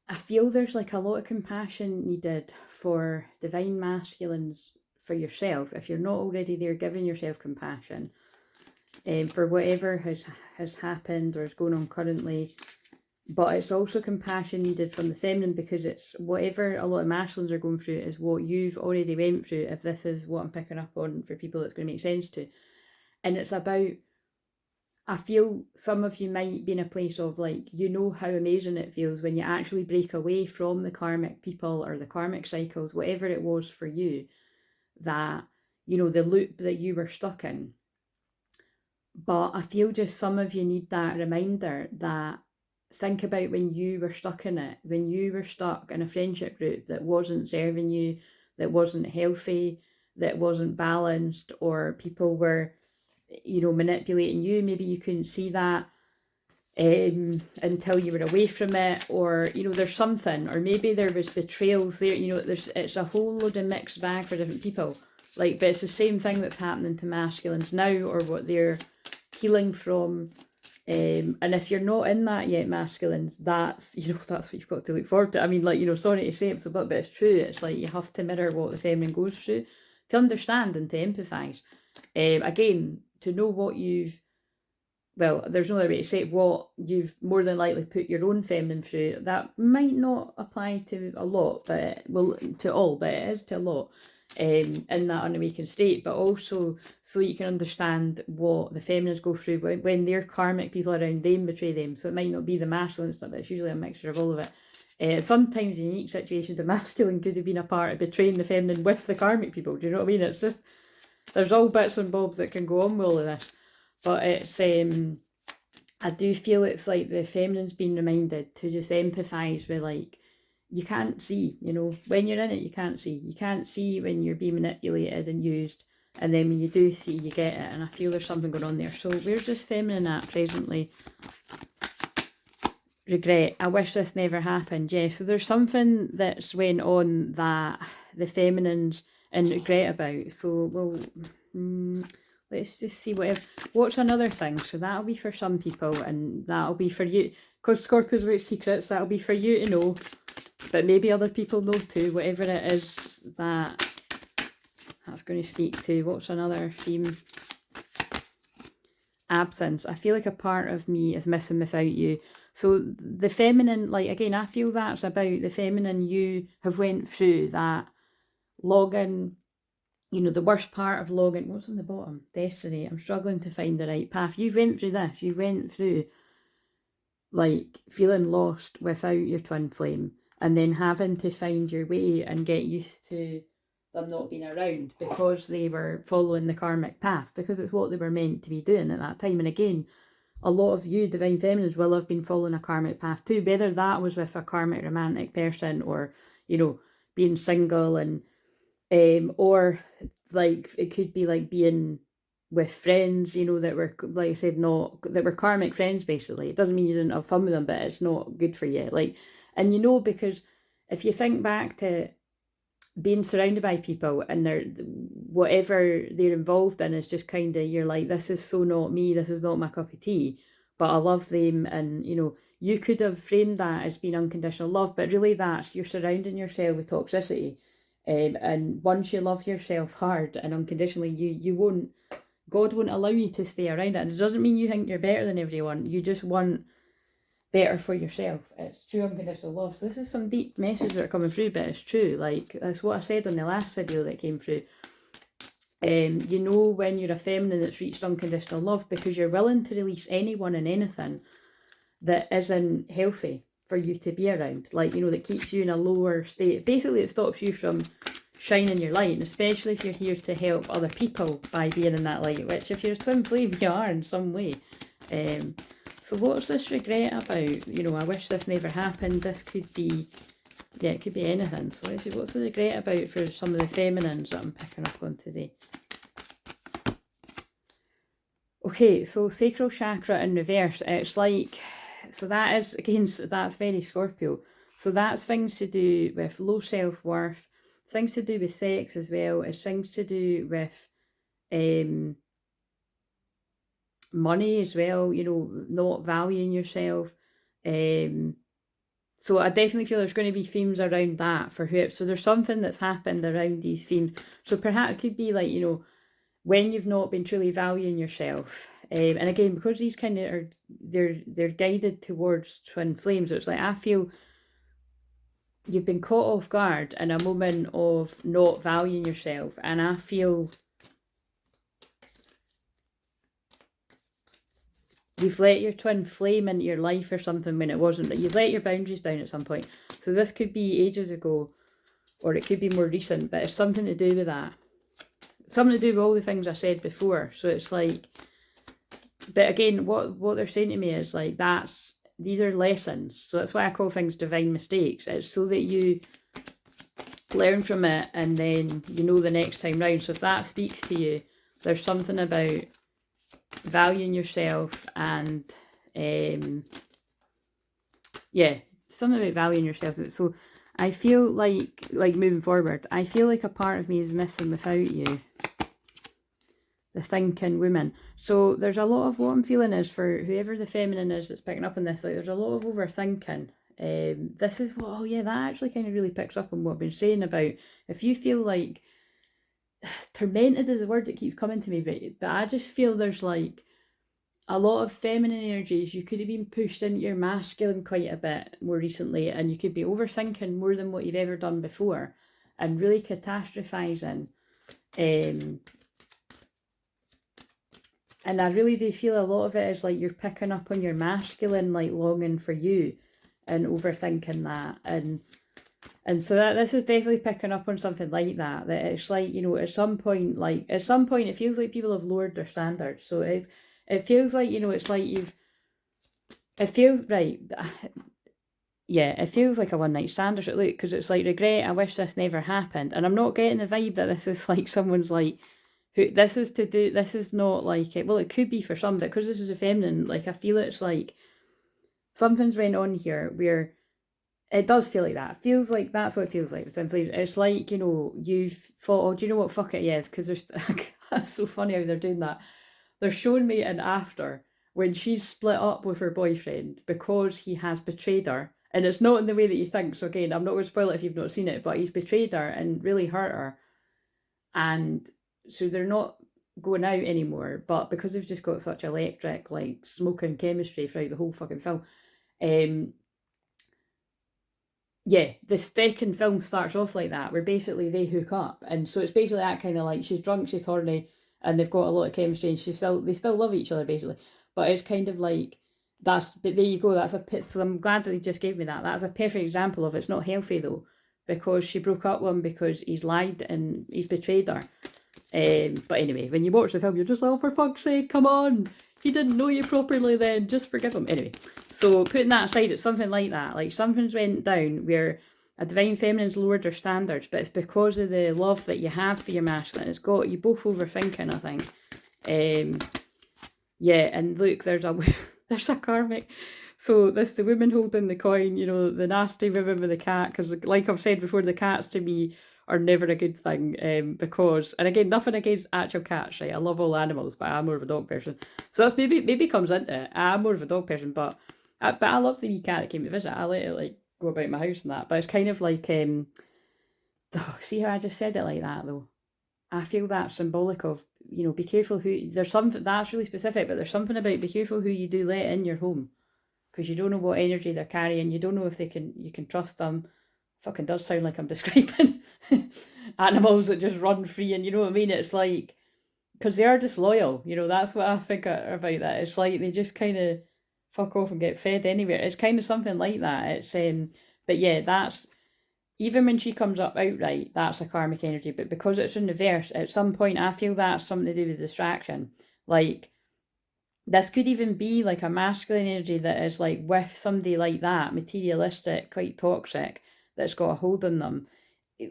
S1: I feel there's like a lot of compassion needed for divine masculines for yourself. If you're not already there, giving yourself compassion for whatever has happened or is going on currently. But it's also compassion needed from the feminine, because it's whatever a lot of masculines are going through is what you've already went through, if this is what I'm picking up on for people that's going to make sense to. And it's about, I feel some of you might be in a place of like, how amazing it feels when you actually break away from the karmic people or the karmic cycles, whatever it was for you, that, the loop that you were stuck in. But I feel just some of you need that reminder that think about when you were stuck in it, when you were stuck in a friendship group that wasn't serving you, that wasn't healthy, that wasn't balanced, or people were, you know, manipulating you. Maybe you couldn't see that until you were away from it, or, you know, there's something, or maybe there was betrayals there, you know, it's a whole load of mixed bag for different people. Like, but it's the same thing that's happening to masculines now, or what they're healing from. And if you're not in that yet, masculines, that's, you know, that's what you've got to look forward to. I mean, like, you know, sorry to say it, but it's true. It's like you have to mirror what the feminine goes through to understand and to empathise. Again, to know what you've, well, there's no other way to say it, what you've more than likely put your own feminine through. That might not apply to a lot, but, well, to all, but it is to a lot. In that unawakened state, but also so you can understand what the feminines go through when their karmic people around them betray them. So it might not be the masculine stuff, but it's usually a mixture of all of it. Sometimes in unique situations, the masculine could have been a part of betraying the feminine with the karmic people. Do you know what I mean? It's just, there's all bits and bobs that can go on with all of this. But it's, I do feel it's like the feminine's been reminded to just empathise with, like, you can't see, you know, when you're in it, you can't see. You can't see when you're being manipulated and used, and then when you do see, you get it. And I feel there's something going on there. So where's this feminine at presently? Regret. I wish this never happened. Yeah, so there's something that's went on that the feminines in regret about. So, well, let's just see what's another thing. So that'll be for some people, and that'll be for you. Because Scorpios about secrets, that'll be for you to know. But maybe other people know too, whatever it is that's going to speak to. What's another theme? Absence. I feel like a part of me is missing without you. So the feminine, like, again, I feel that's about the feminine you have went through, that logging, you know, the worst part of logging. What's on the bottom? Destiny. I'm struggling to find the right path. You went through this. You went through, like, feeling lost without your twin flame, and then having to find your way and get used to them not being around because they were following the karmic path, because it's what they were meant to be doing at that time. And again, a lot of you divine feminines will have been following a karmic path too, whether that was with a karmic romantic person, or, you know, being single, and or, like, it could be like being with friends, you know, that were, like I said, that were karmic friends. Basically, it doesn't mean you didn't have fun with them, but it's not good for you. Like, and you know, because if you think back to being surrounded by people and they're, whatever they're involved in is just kind of, you're like, this is so not me, this is not my cup of tea, but I love them. And, you know, you could have framed that as being unconditional love, but really that's, you're surrounding yourself with toxicity. And once you love yourself hard and unconditionally, you won't, God won't allow you to stay around it. And it doesn't mean you think you're better than everyone, you just want better for yourself. It's true unconditional love. So this is some deep messages that are coming through, but it's true. Like, that's what I said on the last video that came through. You know when you're a feminine that's reached unconditional love, because you're willing to release anyone and anything that isn't healthy for you to be around. Like, you know, that keeps you in a lower state. Basically, it stops you from shining your light, and especially if you're here to help other people by being in that light, which if you're a twin flame, you are in some way. So what's this regret about? You know, I wish this never happened. This could be, yeah, it could be anything. So let's see, what's the regret about for some of the feminines that I'm picking up on today? Okay, so sacral chakra in reverse. It's like, so that is, again, that's very Scorpio. So that's things to do with low self-worth, things to do with sex as well. It's things to do with money as well, you know, not valuing yourself. So I definitely feel there's going to be themes around that for who. So there's something that's happened around these themes. So perhaps it could be like, you know, when you've not been truly valuing yourself. And again, because these kind of are, they're guided towards twin flames. So it's like, I feel you've been caught off guard in a moment of not valuing yourself, and I feel you've let your twin flame into your life or something when it wasn't, but you've let your boundaries down at some point. So this could be ages ago, or it could be more recent, but it's something to do with that. Something to do with all the things I said before. So it's like, but again, what they're saying to me is like, that's these are lessons. So that's why I call things divine mistakes. It's so that you learn from it and then you know the next time round. So if that speaks to you, there's something about valuing yourself and yeah, something about valuing yourself. So I feel like moving forward, I feel like a part of me is missing without you. The thinking woman. So there's a lot of what I'm feeling is for whoever the feminine is that's picking up on this, like there's a lot of overthinking. This is what, oh yeah, that actually kind of really picks up on what I've been saying about if you feel like tormented is the word that keeps coming to me, but I just feel there's like a lot of feminine energies. You could have been pushed into your masculine quite a bit more recently, and you could be overthinking more than what you've ever done before and really catastrophizing. And I really do feel a lot of it is like you're picking up on your masculine, like longing for you and overthinking that. And so that this is definitely picking up on something like that. That it's like, you know, at some point it feels like people have lowered their standards. So it feels like, you know, it's like it feels like a one night stand or something. Look, because it's like regret, I wish this never happened. And I'm not getting the vibe that this is like someone's like, this is not like it. Well, it could be for some, but because this is a feminine, like I feel it's like something's went on here where it does feel like that. It feels like that's what it feels like. It's like, you know, you've thought, oh, do you know what? Fuck it, yeah. Because there's that's so funny how they're doing that. They're showing me an after when she's split up with her boyfriend because he has betrayed her. And it's not in the way that you think. So again, I'm not going to spoil it if you've not seen it, but he's betrayed her and really hurt her. And so they're not going out anymore, but because they've just got such electric, like smoking chemistry throughout the whole fucking film, yeah, the second film starts off like that, where basically they hook up, and so it's basically that kind of like she's drunk, she's horny, and they've got a lot of chemistry, and they still love each other basically, but it's kind of like but there you go, that's a pit. So I'm glad that they just gave me that. That's a perfect example of it's not healthy though, because she broke up with him because he's lied and he's betrayed her. But anyway, when you watch the film, you're just, oh, for fuck's sake, come on, he didn't know you properly then, just forgive him. Anyway, so putting that aside, it's something like that, like something's went down where a divine feminine's lowered their standards, but it's because of the love that you have for your masculine. It's got you both overthinking, I think. Yeah, and look, there's a karmic. So this, the woman holding the coin, you know, the nasty woman with the cat, because like I've said before, the cats to me are never a good thing, because, and again, nothing against actual cats, right? I love all animals, but I'm more of a dog person. So that's maybe comes into it. I'm more of a dog person, but I love the wee cat that came to visit. I let it like go about my house and that. But it's kind of like, see how I just said it like that though? I feel that's symbolic of, you know, be careful who, there's something that's really specific, but there's something about be careful who you do let in your home, because you don't know what energy they're carrying. You don't know if you can trust them. Fucking does sound like I'm describing animals that just run free, and you know what I mean? It's like, because they are disloyal, you know, that's what I think about that. It's like they just kind of fuck off and get fed anywhere. It's kind of something like that. It's but yeah, that's, even when she comes up outright, that's a karmic energy, but because it's in reverse, at some point I feel that's something to do with distraction. Like, this could even be like a masculine energy that is like with somebody like that, materialistic, quite toxic, that's got a hold on them.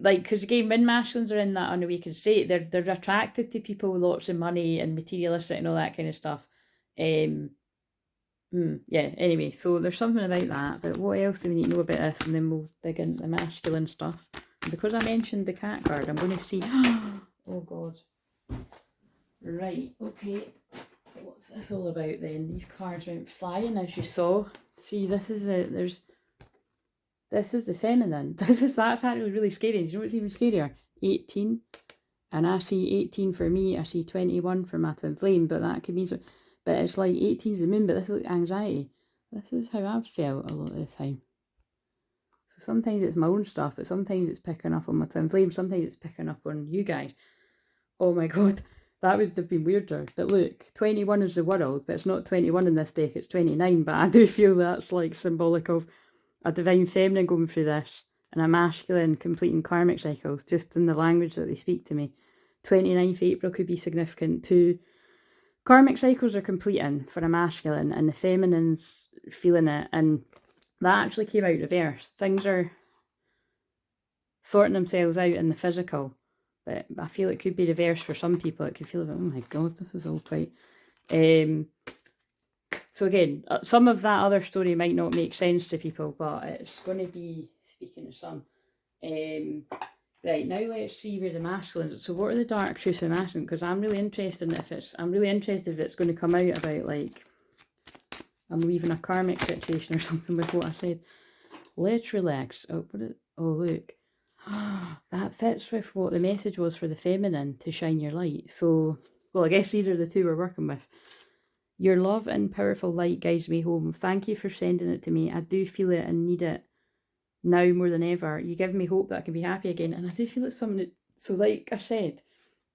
S1: Like, because again, when masculines are in that unawakened state, they're attracted to people with lots of money and materialistic and all that kind of stuff. Yeah, anyway, so there's something about that, but what else do we need to know about this, and then we'll dig into the masculine stuff. And because I mentioned the cat card, I'm going to see, oh god, right, okay, what's this all about then? These cards went flying, as you saw. See, this is the feminine. That's actually really scary. Do you know what's even scarier? 18, and I see 18 for me, I see 21 for my twin flame, but that could mean so. But it's like 18 is the moon, but this is like anxiety. This is how I've felt a lot of the time. So sometimes it's my own stuff, but sometimes it's picking up on my twin flame, sometimes it's picking up on you guys. Oh my god, that would have been weirder. But look, 21 is the world, but it's not 21 in this deck, it's 29. But I do feel that's like symbolic of a divine feminine going through this, and a masculine completing karmic cycles, just in the language that they speak to me. 29th April could be significant too. Karmic cycles are completing for a masculine, and the feminine's feeling it, and that actually came out reverse. Things are sorting themselves out in the physical, but I feel it could be reversed for some people. It could feel like, oh my god, this is all quite... So again, some of that other story might not make sense to people, but it's going to be speaking to some. Right, now let's see where the masculine is. So what are the dark truths of the masculine? Because I'm really interested if it's going to come out about, like, I'm leaving a karmic situation or something with what I said. Let's relax. Oh, look. That fits with what the message was for the feminine, to shine your light. So, well, I guess these are the two we're working with. Your love and powerful light guides me home. Thank you for sending it to me. I do feel it and need it now more than ever. You give me hope that I can be happy again. And I do feel it's something that, so like I said,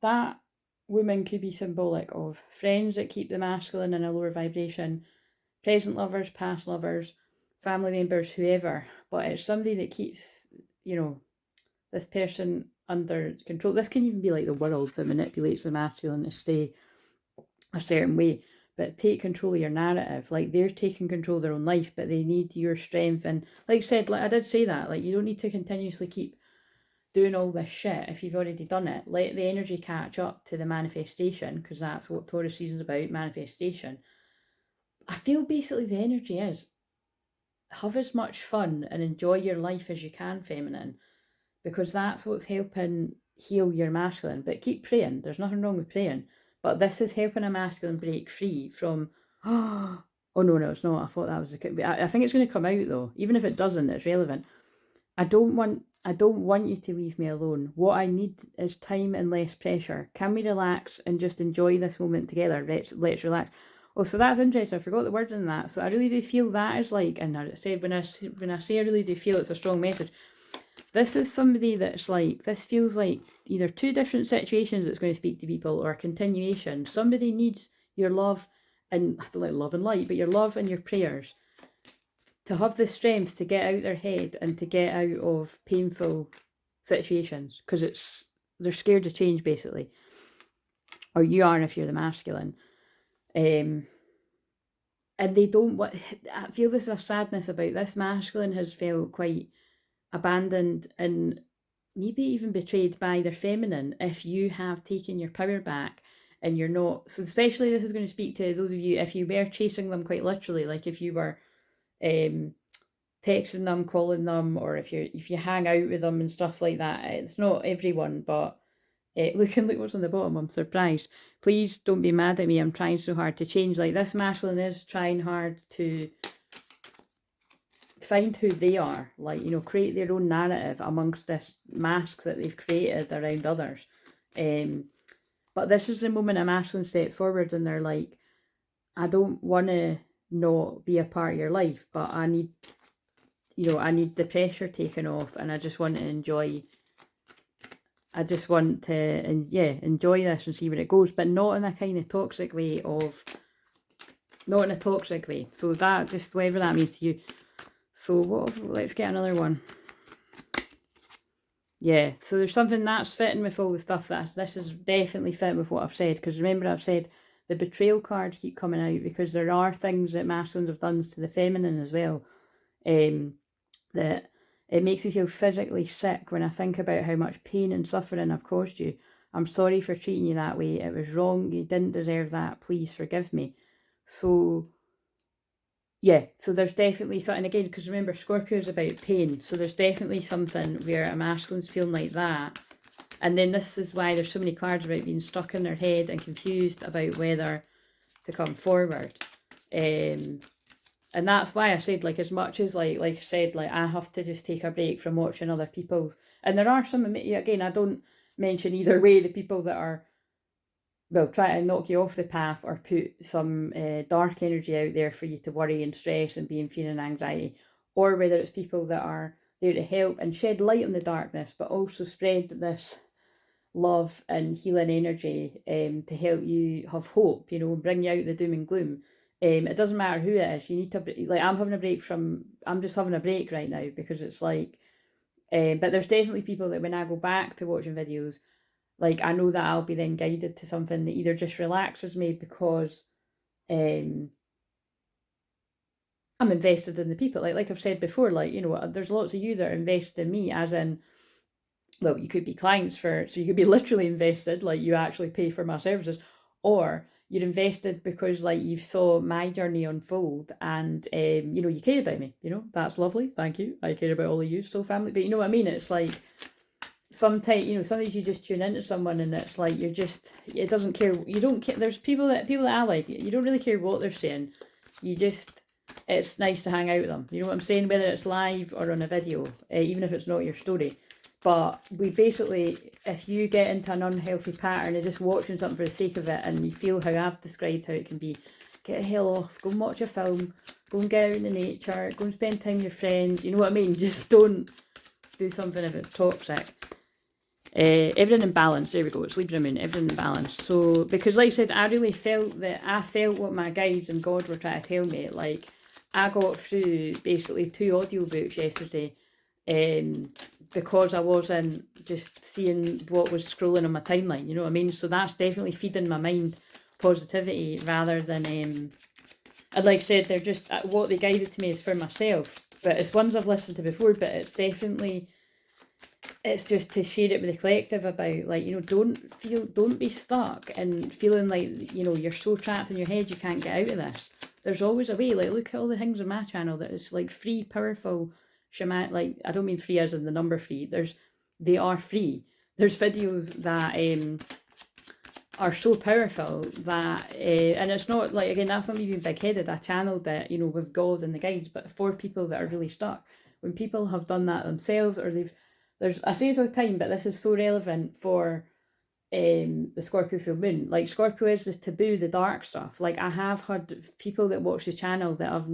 S1: that woman could be symbolic of friends that keep the masculine in a lower vibration, present lovers, past lovers, family members, whoever. But it's somebody that keeps, you know, this person under control. This can even be like the world that manipulates the masculine to stay a certain way. But take control of your narrative. Like, they're taking control of their own life, but they need your strength. And like I said, like I did say that, like, you don't need to continuously keep doing all this shit if you've already done it. Let the energy catch up to the manifestation, because that's what Taurus season's about, manifestation. I feel basically the energy is, have as much fun and enjoy your life as you can, feminine, because that's what's helping heal your masculine. But keep praying. There's nothing wrong with praying. But this is helping a masculine break free from, oh no, it's not. I thought that was I think it's going to come out though. Even if it doesn't, it's relevant. I don't want you to leave me alone. What I need is time and less pressure. Can we relax and just enjoy this moment together? Let's relax. Oh, so that's interesting. I forgot the word in that. So I really do feel that is like, and I said when I say I really do feel it's a strong message. This is somebody that's like, this feels like either two different situations that's going to speak to people, or a continuation. Somebody needs your love, and I don't like love and light, but your love and your prayers to have the strength to get out their head and to get out of painful situations, because they're scared to change, basically. Or you are if you're the masculine. And they don't want, I feel there's a sadness about this. Masculine has felt quite abandoned and maybe even betrayed by their feminine if you have taken your power back and you're not. So especially this is going to speak to those of you if you were chasing them quite literally, like if you were texting them, calling them, or if you hang out with them and stuff like that. It's not everyone, but look what's on the bottom. I'm surprised. Please don't be mad at me. I'm trying so hard to change. Like, this masculine is trying hard to find who they are, like, you know, create their own narrative amongst this mask that they've created around others. But this is the moment a masculine step forward and they're like, I don't want to not be a part of your life, but I need the pressure taken off, and I just want to enjoy. I just want to, enjoy this and see where it goes, but not in a kind of toxic way not in a toxic way. So that, just whatever that means to you. So let's get another one. Yeah, so there's something that's fitting with all the stuff this is definitely fitting with what I've said, because remember I've said the betrayal cards keep coming out because there are things that masculines have done to the feminine as well, that it makes me feel physically sick when I think about how much pain and suffering I've caused you. I'm sorry for treating you that way. It was wrong. You didn't deserve that. Please forgive me. So yeah, so there's definitely something, again, because remember Scorpio is about pain, so there's definitely something where a masculine's feeling like that. And then this is why there's so many cards about being stuck in their head and confused about whether to come forward. And that's why I said, like, as much as like I said, like, I have to just take a break from watching other people's, and there are some, again, I don't mention either way the people that are, well, try to knock you off the path or put some dark energy out there for you to worry and stress and be in fear and anxiety, or whether it's people that are there to help and shed light on the darkness, but also spread this love and healing energy to help you have hope, bring you out the doom and gloom. It doesn't matter who it is. You need to, like, I'm just having a break right now because it's like, but there's definitely people that when I go back to watching videos, like, I know that I'll be then guided to something that either just relaxes me because I'm invested in the people. Like I've said before, like, you know, there's lots of you that are invested in me, as in, well, you could be clients so you could be literally invested, like you actually pay for my services, or you're invested because like you saw my journey unfold and you know, you care about me, you know, that's lovely, thank you, I care about all of you, so family. But you know what I mean, it's like sometimes, you know, sometimes you just tune into someone and it's like you're just, it doesn't care, you don't care. There's people that I like, you don't really care what they're saying, you just, it's nice to hang out with them, you know what I'm saying, whether it's live or on a video, even if it's not your story. But we basically, if you get into an unhealthy pattern of just watching something for the sake of it, and you feel how I've described how it can be, get the hell off, go and watch a film, go and get out in the nature, go and spend time with your friends, you know what I mean? Just don't do something if it's toxic. Everything in balance, there we go, it's Libra Moon, everything in balance. So, because like I said, I really felt what my guides and God were trying to tell me. Like, I got through basically 2 audiobooks yesterday, because I wasn't just seeing what was scrolling on my timeline, you know what I mean? So that's definitely feeding my mind positivity rather than, and like I said, they're just, what they guided to me is for myself, but it's ones I've listened to before, but it's definitely, it's just to share it with the collective about, like, you know, don't be stuck and feeling like, you know, you're so trapped in your head you can't get out of this. There's always a way. Like, look at all the things on my channel that is like free, powerful shaman, like, I don't mean free as in the number free, they are free. There's videos that are so powerful that and it's not like, again, that's not me being big-headed, I channeled it, you know, with God and the guides, but for people that are really stuck, when people have done that themselves, or I say this all the time, but this is so relevant for the Scorpio full moon. Like, Scorpio is the taboo, the dark stuff. Like, I have had people that watch the channel that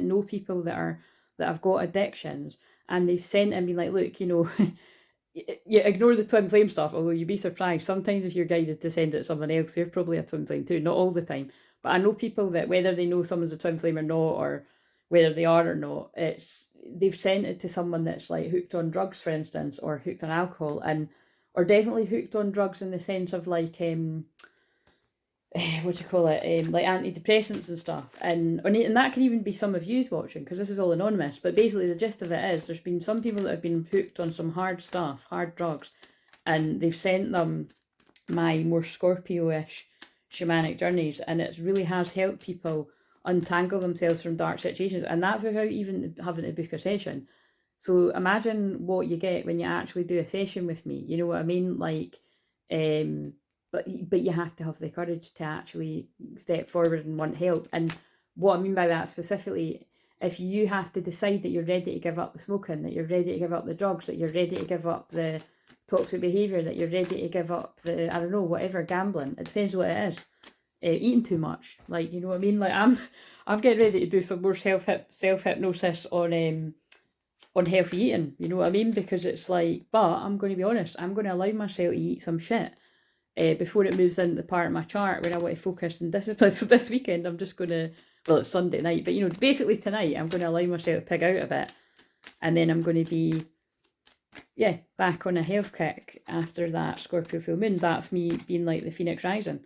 S1: know people that have got addictions, and they've sent and been like, look, you know, you ignore the twin flame stuff, although you'd be surprised. Sometimes if you're guided to send it to someone else, they're probably a twin flame too. Not all the time. But I know people that, whether they know someone's a twin flame or not, or whether they are or not, they've sent it to someone that's like hooked on drugs, for instance, or hooked on alcohol, or definitely hooked on drugs in the sense of like what do you call it, like antidepressants and stuff, and that can even be some of yous watching, because this is all anonymous, but basically the gist of it is there's been some people that have been hooked on some hard stuff, hard drugs, and they've sent them my more Scorpio-ish shamanic journeys, and it really has helped people untangle themselves from dark situations, and that's without even having to book a session. So imagine what you get when you actually do a session with me, you know what I mean? Like, but you have to have the courage to actually step forward and want help. And what I mean by that specifically, if you have to decide that you're ready to give up the smoking, that you're ready to give up the drugs, that you're ready to give up the toxic behaviour, that you're ready to give up the, I don't know, whatever, gambling, it depends what it is, eating too much, like, you know what I mean? Like, I'm getting ready to do some more self-hypnosis on healthy eating, you know what I mean? Because it's like, but I'm going to be honest, I'm going to allow myself to eat some shit before it moves into the part of my chart where I want to focus and discipline. So this weekend I'm just going to, well, it's Sunday night, but, you know, basically tonight I'm going to allow myself to pig out a bit, and then I'm going to be, yeah, back on a health kick after that Scorpio full moon. That's me being like the Phoenix rising,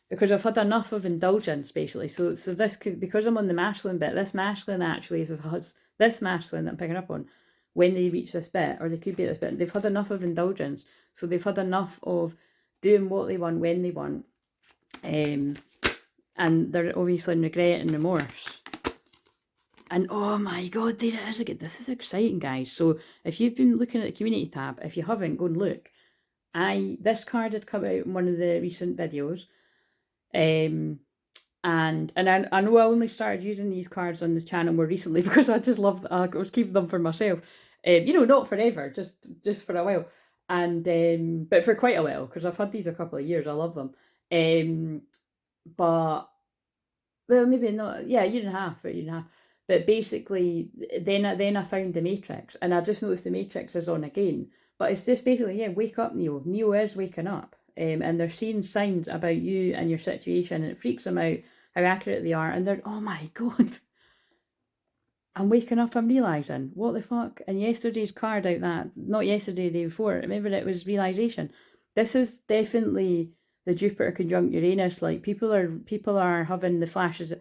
S1: because I've had enough of indulgence, basically. So this could, because I'm on the masculine bit, this masculine actually has this masculine that I'm picking up on, when they reach this bit, or they could be at this bit, they've had enough of indulgence. So they've had enough of doing what they want when they want, and they're obviously in regret and remorse. And oh my god, there it is again. This is exciting, guys. So if you've been looking at the community tab, if you haven't, go and look. This card had come out in one of the recent videos, and I know I only started using these cards on the channel more recently because I just loved, I was keeping them for myself, you know, not forever, just for a while, and but for quite a while, because I've had these a couple of years. I love them, but, well, maybe not, yeah, a year and a half, but basically then I found the Matrix, and I just noticed the Matrix is on again, but it's just basically, yeah, wake up, Neo is waking up, and they're seeing signs about you and your situation, and it freaks them out how accurate they are, and they're, oh my god, I'm waking up, I'm realising, what the fuck? And yesterday's card out that, not yesterday, the day before, remember, it was realisation. This is definitely the Jupiter conjunct Uranus, like, people are having the flashes,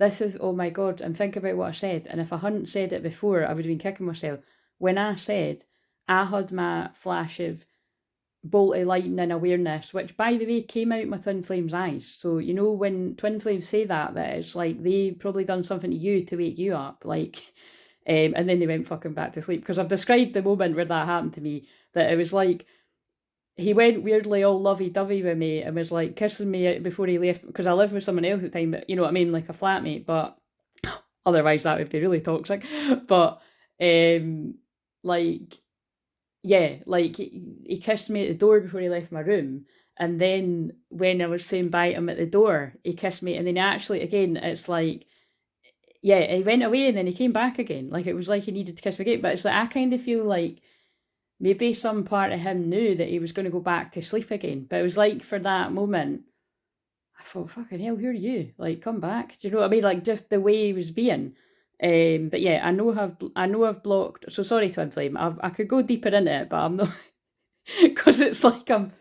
S1: this is, oh my God, and think about what I said. And if I hadn't said it before, I would have been kicking myself. When I said I had my flash of bolty lightning awareness, which by the way came out my twin flame's eyes. So you know when twin flames say that it's like they probably done something to you to wake you up, like, and then they went fucking back to sleep. Because I've described the moment where that happened to me, that it was like he went weirdly all lovey-dovey with me and was like kissing me before he left, because I lived with someone else at the time, but you know what I mean, like a flatmate, but otherwise that would be really toxic. But like, yeah, like he kissed me at the door before he left my room, and then when I was saying bye to him at the door, he kissed me, and then actually again, it's like, yeah, he went away and then he came back again, like it was like he needed to kiss me again. But it's like I kind of feel like maybe some part of him knew that he was going to go back to sleep again, but it was like for that moment I thought, fucking hell, who are you? Like, come back. Do you know what I mean? Like, just the way he was being. But yeah, I know I've blocked. So sorry, Twin Flame. I could go deeper into it, but I'm not, because it's like I'm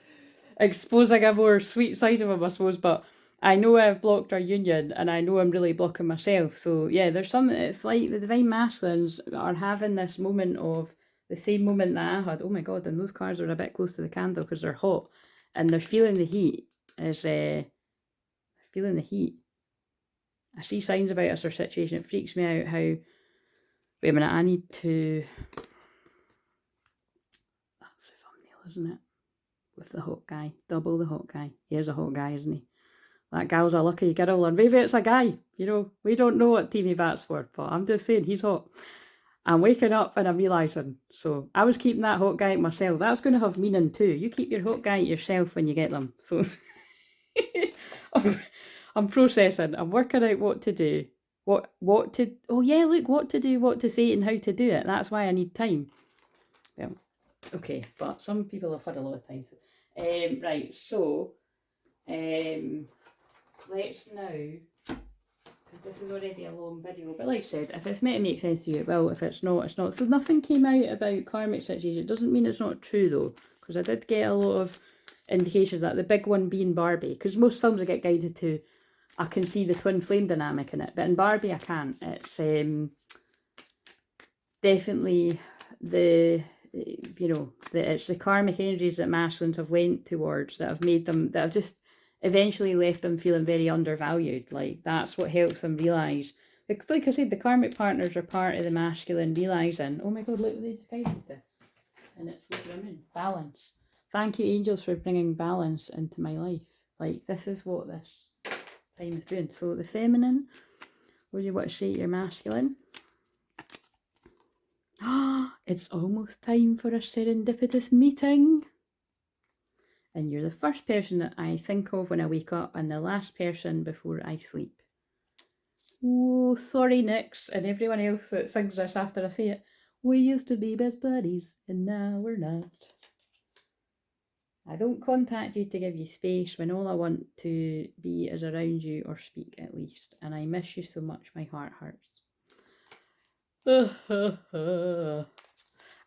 S1: exposing a more sweet side of him, I suppose. But I know I've blocked our union, and I know I'm really blocking myself. So yeah, there's something. It's like the divine masculines are having this moment of the same moment that I had. Oh my God! And those cards are a bit close to the candle because they're hot, and they're feeling the heat. Feeling the heat. I see signs about us, our situation. It freaks me out how... Wait a minute, I need to... That's the thumbnail, isn't it? With the hot guy. Double the hot guy. He is a hot guy, isn't he? That gal's a lucky girl, or maybe it's a guy. You know, we don't know what team he bats for, but I'm just saying he's hot. I'm waking up and I'm realising. So I was keeping that hot guy to myself. That's going to have meaning too. You keep your hot guy to yourself when you get them. So... I'm processing. I'm working out what to do. What to... Oh yeah, look, what to do, what to say, and how to do it. That's why I need time. Well, okay, but some people have had a lot of time. Right, so... let's now... Because this is already a long video, but like I said, if it's meant to make sense to you, it will. If it's not, it's not. So nothing came out about karmic situation. It doesn't mean it's not true, though. Because I did get a lot of indications that the big one being Barbie, because most films I get guided to, I can see the twin flame dynamic in it, but in Barbie I can't. It's definitely the, you know, it's the karmic energies that masculines have went towards that have made them, that have just eventually left them feeling very undervalued. Like, that's what helps them realise. Like I said, the karmic partners are part of the masculine realising, oh my God, look what they decided to. And it's the women. Balance. Thank you, angels, for bringing balance into my life. Like, this is what this time is doing. So the feminine, what do you want to say to your masculine? It's almost time for a serendipitous meeting. And you're the first person that I think of when I wake up, and the last person before I sleep. Oh, sorry, Nix, and everyone else that sings this after I say it. We used to be best buddies, and now we're not. I don't contact you to give you space when all I want to be is around you, or speak at least. And I miss you so much, my heart hurts.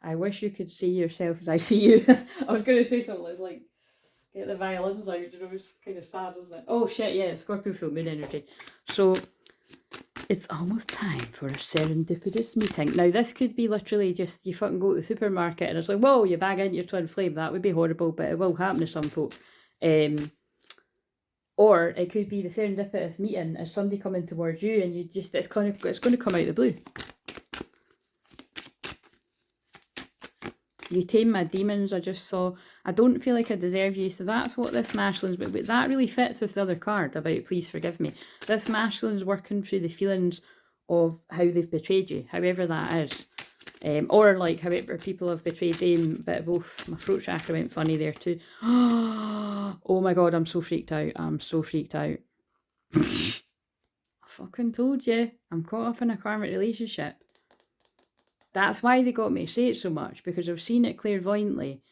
S1: I wish you could see yourself as I see you. I was going to say something that's like, get the violins out, you know, it's kind of sad, isn't it? Oh shit, yeah, Scorpio full moon energy. So, it's almost time for a serendipitous meeting. Now, this could be literally just you fucking go to the supermarket and it's like, whoa, you bag into your twin flame. That would be horrible, but it will happen to some folk. Or it could be the serendipitous meeting as somebody coming towards you, and you just, it's going to come out of the blue. You tame my demons, I just saw. I don't feel like I deserve you. So that's what this masculine's, but that really fits with the other card about please forgive me. This masculine's working through the feelings of how they've betrayed you, however that is. Or like however people have betrayed them, but both. My throat chakra went funny there too. Oh my God, I'm so freaked out. I'm so freaked out. I fucking told you. I'm caught up in a karmic relationship. That's why they got me to say it so much, because I've seen it clairvoyantly.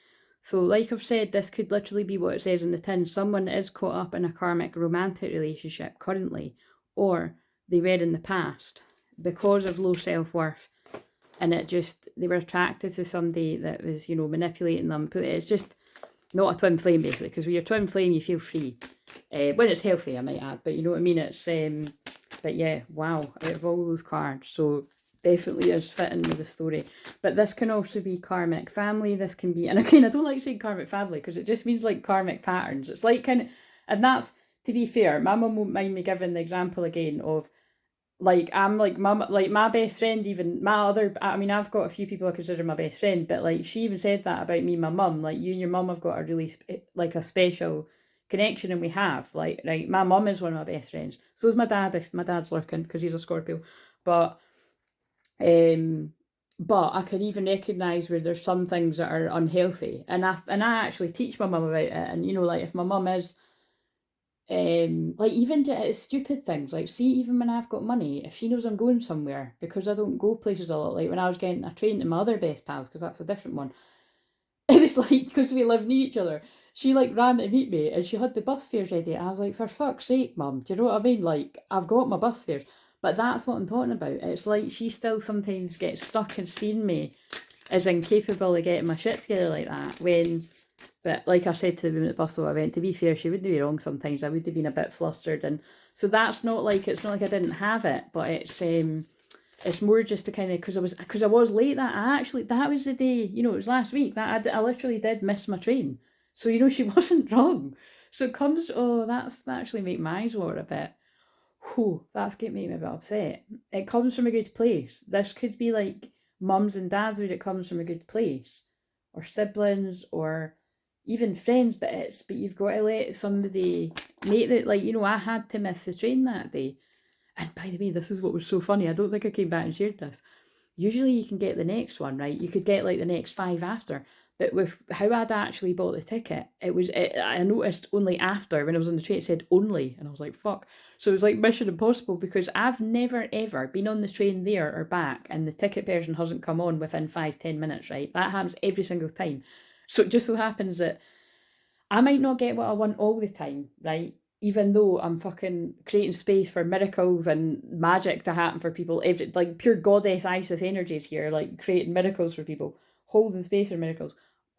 S1: So like I've said, this could literally be what it says in the tin. Someone is caught up in a karmic romantic relationship currently, or they were in the past because of low self-worth, and it just, they were attracted to somebody that was, you know, manipulating them. It's just not a twin flame, basically, because with your twin flame you feel free. When it's healthy, I might add, but you know what I mean, it's But yeah, wow, out of all those cards. So definitely is fitting with the story. But this can also be karmic family. This can be, and again, I don't like saying karmic family because it just means like karmic patterns. It's like kind of, and that's, to be fair, my mum won't mind me giving the example again of, like, I'm like my best friend, even my other, I mean, I've got a few people I consider my best friend, but like she even said that about me and my mum, like, you and your mum have got a really like a special connection, and we have, like, right, my mum is one of my best friends, so is my dad, if my dad's lurking, because he's a Scorpio. But I can even recognise where there's some things that are unhealthy, and I actually teach my mum about it. And you know, like, if my mum is like, even stupid things, like, see, even when I've got money, if she knows I'm going somewhere, because I don't go places a lot, like when I was getting a train to my other best pals, because that's a different one, it was like, because we live near each other, she like ran to meet me and she had the bus fares ready, and I was like, for fuck's sake, mum, do you know what I mean? Like, I've got my bus fares. But that's what I'm talking about. It's like she still sometimes gets stuck in seeing me as incapable of getting my shit together like that, when, but like I said to the woman at the bus stop I went, to be fair, she wouldn't be wrong sometimes. I would have been a bit flustered, and so that's not like, it's not like I didn't have it, but it's more just to kind of, because I was late, that I actually, that was the day, you know, it was last week that I literally did miss my train. So, you know, she wasn't wrong. So it comes, oh, that actually make my eyes water a bit. Whew, that's getting me a bit upset. It comes from a good place. This could be like mums and dads where it comes from a good place, or siblings, or even friends. But you've got to let somebody make that. Like, you know, I had to miss the train that day. And by the way, this is what was so funny. I don't think I came back and shared this. Usually you can get the next one, right? You could get like the next 5 after. But with how I'd actually bought the ticket, I noticed only after, when I was on the train, it said only. And I was like, fuck. So it was like Mission Impossible, because I've never ever been on the train there or back and the ticket person hasn't come on within 5-10 minutes, right? That happens every single time. So it just so happens that I might not get what I want all the time, right? Even though I'm fucking creating space for miracles and magic to happen for people, like pure goddess Isis energies here, like creating miracles for people, holding space for miracles.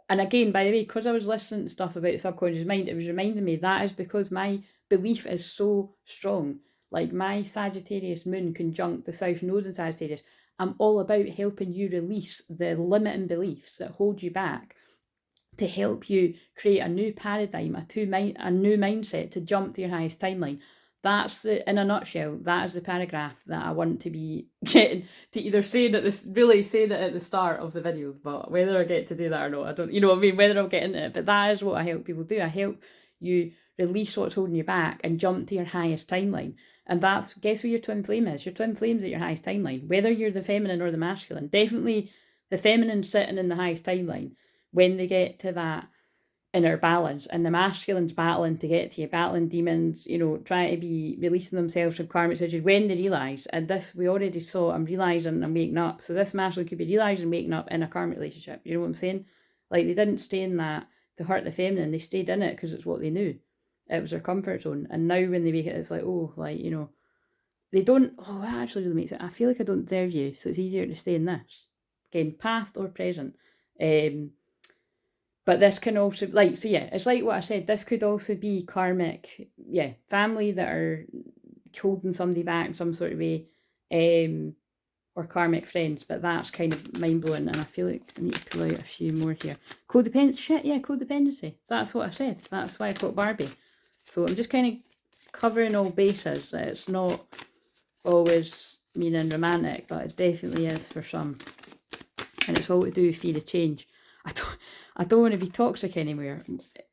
S1: And again, by the way, because I was listening to stuff about the subconscious mind, it was reminding me that is because my belief is so strong. Like, my Sagittarius moon conjunct the South Node in Sagittarius, I'm all about helping you release the limiting beliefs that hold you back, to help you create a new paradigm, a new mindset to jump to your highest timeline. That's in a nutshell, that is the paragraph that I want to be getting to, either saying at this, really saying it at the start of the videos, but whether I get to do that or not, I don't, you know what I mean, whether I'll get into it, but that is what I help people do. I help you release what's holding you back and jump to your highest timeline. And that's, guess what your twin flame is? Your twin flame's at your highest timeline, whether you're the feminine or the masculine. Definitely the feminine sitting in the highest timeline when they get to that inner balance, and the masculine's battling to get to you, battling demons, you know, trying to be releasing themselves from karmic situations, when they realise, and this we already saw, I'm realising I'm waking up. So this masculine could be realising waking up in a karmic relationship. You know what I'm saying? Like, they didn't stay in that to hurt the feminine, they stayed in it because it's what they knew. It was their comfort zone. And now when they wake it, it's like, oh, like, you know, they don't, oh, that actually really makes it, I feel like I don't deserve you, so it's easier to stay in this. Again, past or present. But this can also, like, so yeah, it's like what I said, this could also be karmic, yeah, family that are holding somebody back in some sort of way, or karmic friends, but that's kind of mind-blowing, and I feel like I need to pull out a few more here. Codependency, that's what I said, that's why I thought Barbie. So I'm just kind of covering all bases. It's not always meaning romantic, but it definitely is for some, and it's all to do with fear of change. I don't want to be toxic anymore.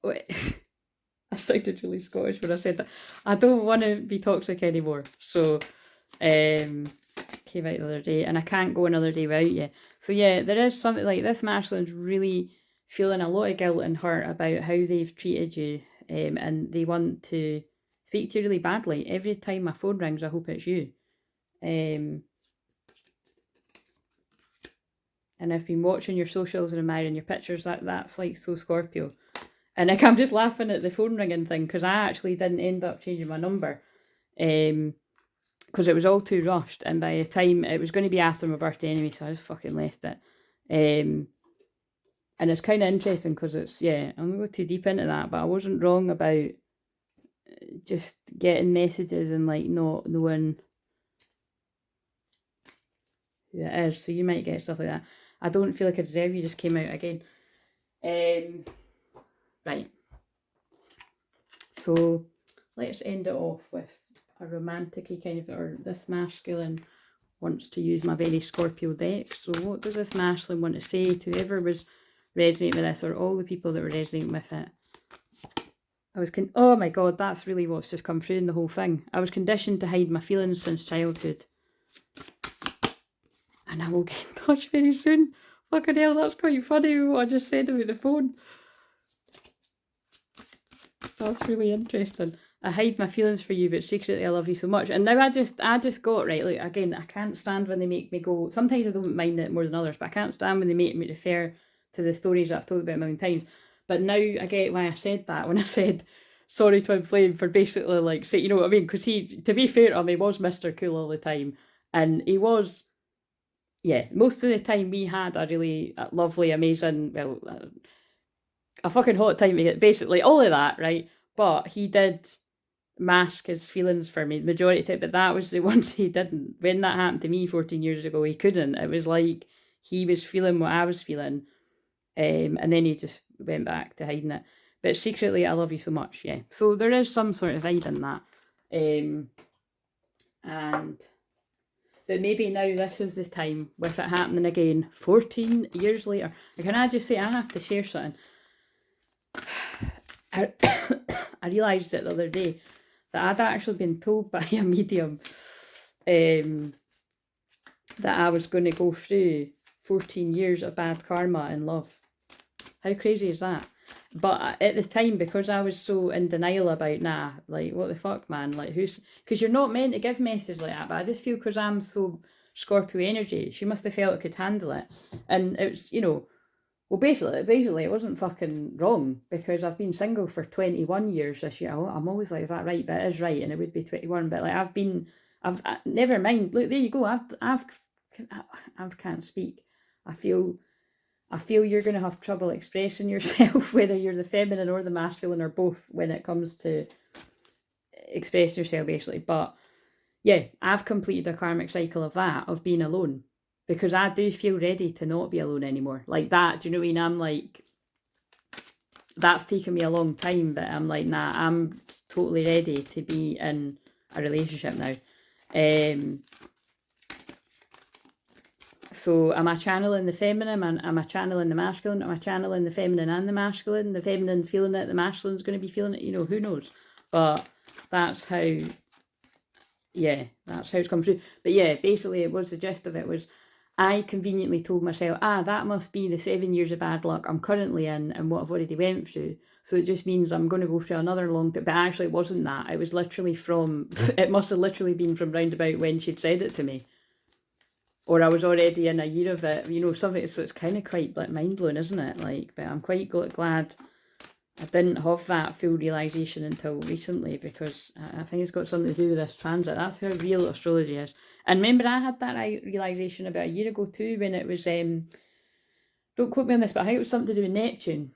S1: I sounded really Scottish when I said that. I don't want to be toxic anymore. So, came out the other day, and I can't go another day without you. So yeah, there is something like this. Masculine's really feeling a lot of guilt and hurt about how they've treated you, and they want to speak to you really badly. Every time my phone rings, I hope it's you. And I've been watching your socials and admiring your pictures. That's like so Scorpio. And like, I'm just laughing at the phone ringing thing, because I actually didn't end up changing my number, because it was all too rushed, and by the time it was going to be after my birthday anyway, so I just fucking left it. And it's kind of interesting because it's, yeah, I'm going to go too deep into that, but I wasn't wrong about just getting messages and like not knowing who it is, so you might get stuff like that. I don't feel like I deserve you just came out again. Right. So let's end it off with a romantic-y kind of, or this masculine wants to use my very Scorpio deck. So what does this masculine want to say to whoever was resonating with this, or all the people that were resonating with it? Oh my god, that's really what's just come through in the whole thing. I was conditioned to hide my feelings since childhood. And I will get in touch very soon. Fucking hell, that's quite funny what I just said about the phone. That's really interesting. I hide my feelings for you, but secretly I love you so much. And now I just got, right, like, again, I can't stand when they make me go, sometimes I don't mind it more than others, but I can't stand when they make me refer to the stories that I've told about a million times. But now I get why I said that when I said, sorry Twin Flame, for basically like, say, you know what I mean? Because he, to be fair to him, he was Mr. Cool all the time. And he was, yeah, most of the time we had a really lovely, amazing, well, a fucking hot time to get, basically all of that, right? But he did mask his feelings for me the majority of it, but that was the ones he didn't. When that happened to me 14 years ago, he couldn't. It was like he was feeling what I was feeling, and then he just went back to hiding it. But secretly, I love you so much, yeah. So there is some sort of hide in that. But maybe now this is the time, with it happening again, 14 years later. And can I just say, I have to share something. I realised it the other day that I'd actually been told by a medium that I was going to go through 14 years of bad karma in love. How crazy is that? But at the time, because I was so in denial about, nah, like, what the fuck, man? Like, who's... Because you're not meant to give messages like that, but I just feel because I'm so Scorpio energy, she must have felt I could handle it. And it was, you know, well, basically, it wasn't fucking wrong, because I've been single for 21 years this year. I'm always like, is that right? But it is right, and it would be 21. But like, I've never mind. Look, there you go. I can't speak. I feel you're going to have trouble expressing yourself, whether you're the feminine or the masculine or both, when it comes to express yourself, basically. But yeah, I've completed a karmic cycle of that, of being alone, because I do feel ready to not be alone anymore. Like that, do you know what I mean? I'm like, that's taken me a long time, but I'm like, nah, I'm totally ready to be in a relationship now. So am I channeling the feminine? Am I channeling the masculine? Am I channeling the feminine and the masculine? The feminine's feeling it, the masculine's going to be feeling it, you know, who knows? But that's how, yeah, that's how it's come through. But yeah, basically it was, the gist of it was, I conveniently told myself, that must be the 7 years of bad luck I'm currently in and what I've already went through. So it just means I'm going to go through another long time. But actually it wasn't that. It was literally from, it must have literally been from round about when she'd said it to me. Or I was already in a year of it, you know, something. So it's kind of quite like mind-blowing, isn't it? Like, but I'm quite glad I didn't have that full realisation until recently, because I think it's got something to do with this transit. That's how real astrology is. And remember, I had that realisation about a year ago too, when it was, don't quote me on this, but I think it was something to do with Neptune.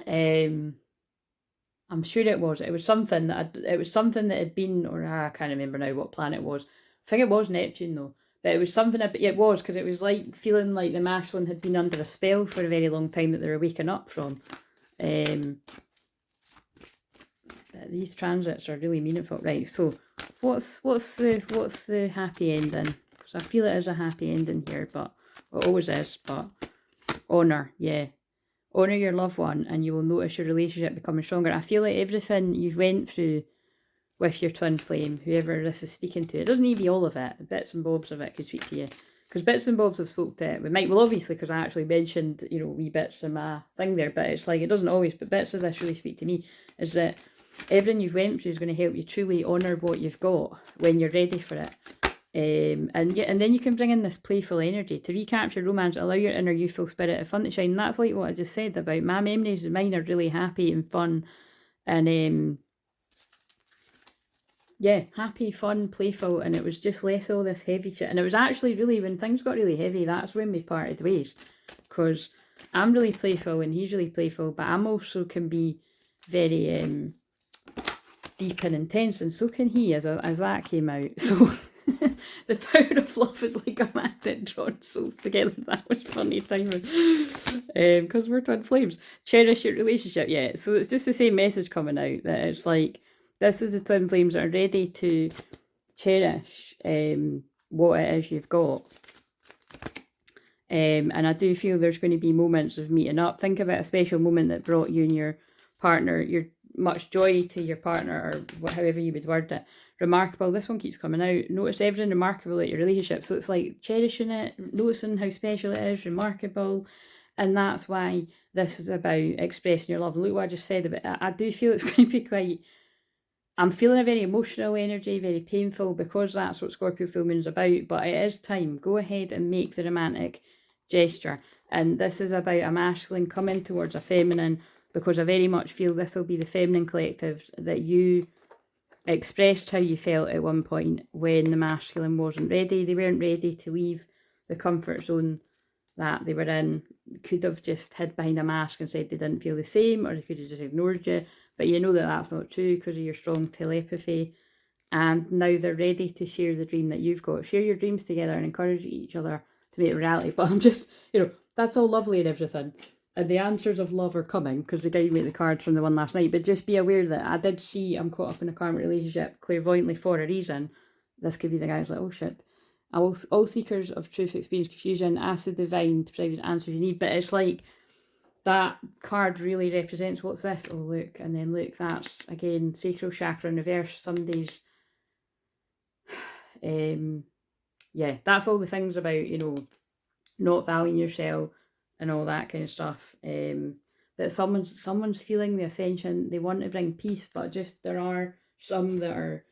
S1: I'm sure it was. It was something that had been, or I can't remember now what planet it was. I think it was Neptune though. But it was something, it was, because it was like feeling like the masculine had been under a spell for a very long time that they were waking up from. But these transits are really meaningful. Right, so what's the happy ending? Because I feel it is a happy ending here, but it always is. But honour, yeah. Honour your loved one and you will notice your relationship becoming stronger. I feel like everything you've went through with your twin flame, whoever this is speaking to, it doesn't need to be all of it. Bits and bobs of it could speak to you. Because bits and bobs have spoke to it. We might, well, obviously, because I actually mentioned, you know, wee bits in my thing there, but it's like, it doesn't always, but bits of this really speak to me, is that everything you've went through is going to help you truly honour what you've got when you're ready for it. And then you can bring in this playful energy to recapture romance, allow your inner youthful spirit of fun to shine. And that's like what I just said about my memories. Mine are really happy and fun, and yeah, happy, fun, playful, and it was just less all this heavy shit. And it was actually really, when things got really heavy, that's when we parted ways, because I'm really playful and he's really playful, but I'm also can be very deep and intense, and so can he, as that came out. So The power of love is like a magnet drawn souls together. That was funny timing. Because we're twin flames. Cherish your relationship. Yeah, so it's just the same message coming out, that it's like, this is the twin flames that are ready to cherish what it is you've got. And I do feel there's going to be moments of meeting up. Think about a special moment that brought you and your partner, your much joy to your partner, or however you would word it. Remarkable. This one keeps coming out. Notice everything remarkable at your relationship. So it's like cherishing it, noticing how special it is, remarkable. And that's why this is about expressing your love. And look what I just said about it. I do feel it's going to be quite... I'm feeling a very emotional energy, very painful, because that's what Scorpio full moon is about. But it is time. Go ahead and make the romantic gesture. And this is about a masculine coming towards a feminine, because I very much feel this will be the feminine collective that you expressed how you felt at one point when the masculine wasn't ready. They weren't ready to leave the comfort zone that they were in. Could have just hid behind a mask and said they didn't feel the same, or they could have just ignored you. But you know that that's not true because of your strong telepathy. And now they're ready to share the dream that you've got. Share your dreams together and encourage each other to make it reality. But I'm just, that's all lovely and everything. And the answers of love are coming, because the guy made the cards from the one last night. But just be aware that I did see I'm caught up in a karmic relationship clairvoyantly for a reason. This could be the guy who's like, oh shit. All seekers of truth experience confusion. Ask the divine to provide answers you need. But it's like, that card really represents, what's this? Oh, look. And then look, that's, again, sacral chakra in reverse. Somebody's... yeah, that's all the things about, not valuing yourself and all that kind of stuff. That someone's feeling the ascension. They want to bring peace, but just there are some that are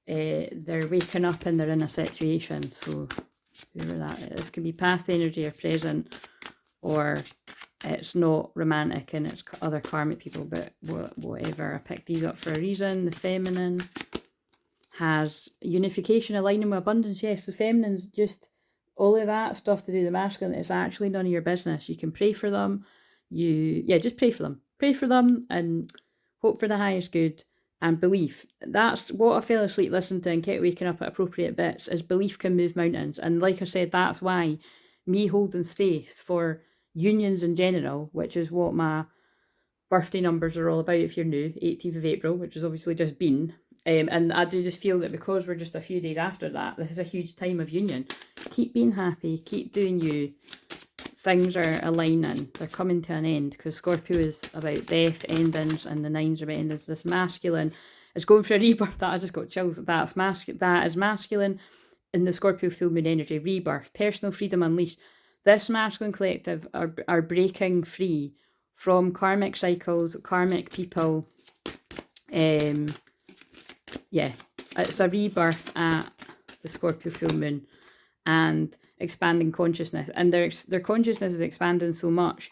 S1: they're waking up and they're in a situation. So whoever that is, this could be past energy or present, or it's not romantic and it's other karmic people. But whatever, I picked these up for a reason. The feminine has unification, aligning with abundance. Yes, the feminine's just all of that stuff to do with the masculine. It's actually none of your business. You can pray for them. Just pray for them. Pray for them and hope for the highest good and belief. That's what I fell asleep listening to and kept waking up at appropriate bits, is belief can move mountains. And like I said, that's why me holding space for unions in general, which is what my birthday numbers are all about if you're new, 18th of April, which has obviously just been. And I do just feel that because we're just a few days after that, this is a huge time of union. Keep being happy, keep doing you. Things are aligning, they're coming to an end, because Scorpio is about death, endings, and the nines are about endings. This masculine is going for a rebirth. That I just got chills. That is masculine in the Scorpio full moon energy. Rebirth, personal freedom unleashed. This masculine collective are breaking free from karmic cycles, karmic people. Yeah, it's a rebirth at the Scorpio full moon and expanding consciousness. And their consciousness is expanding so much.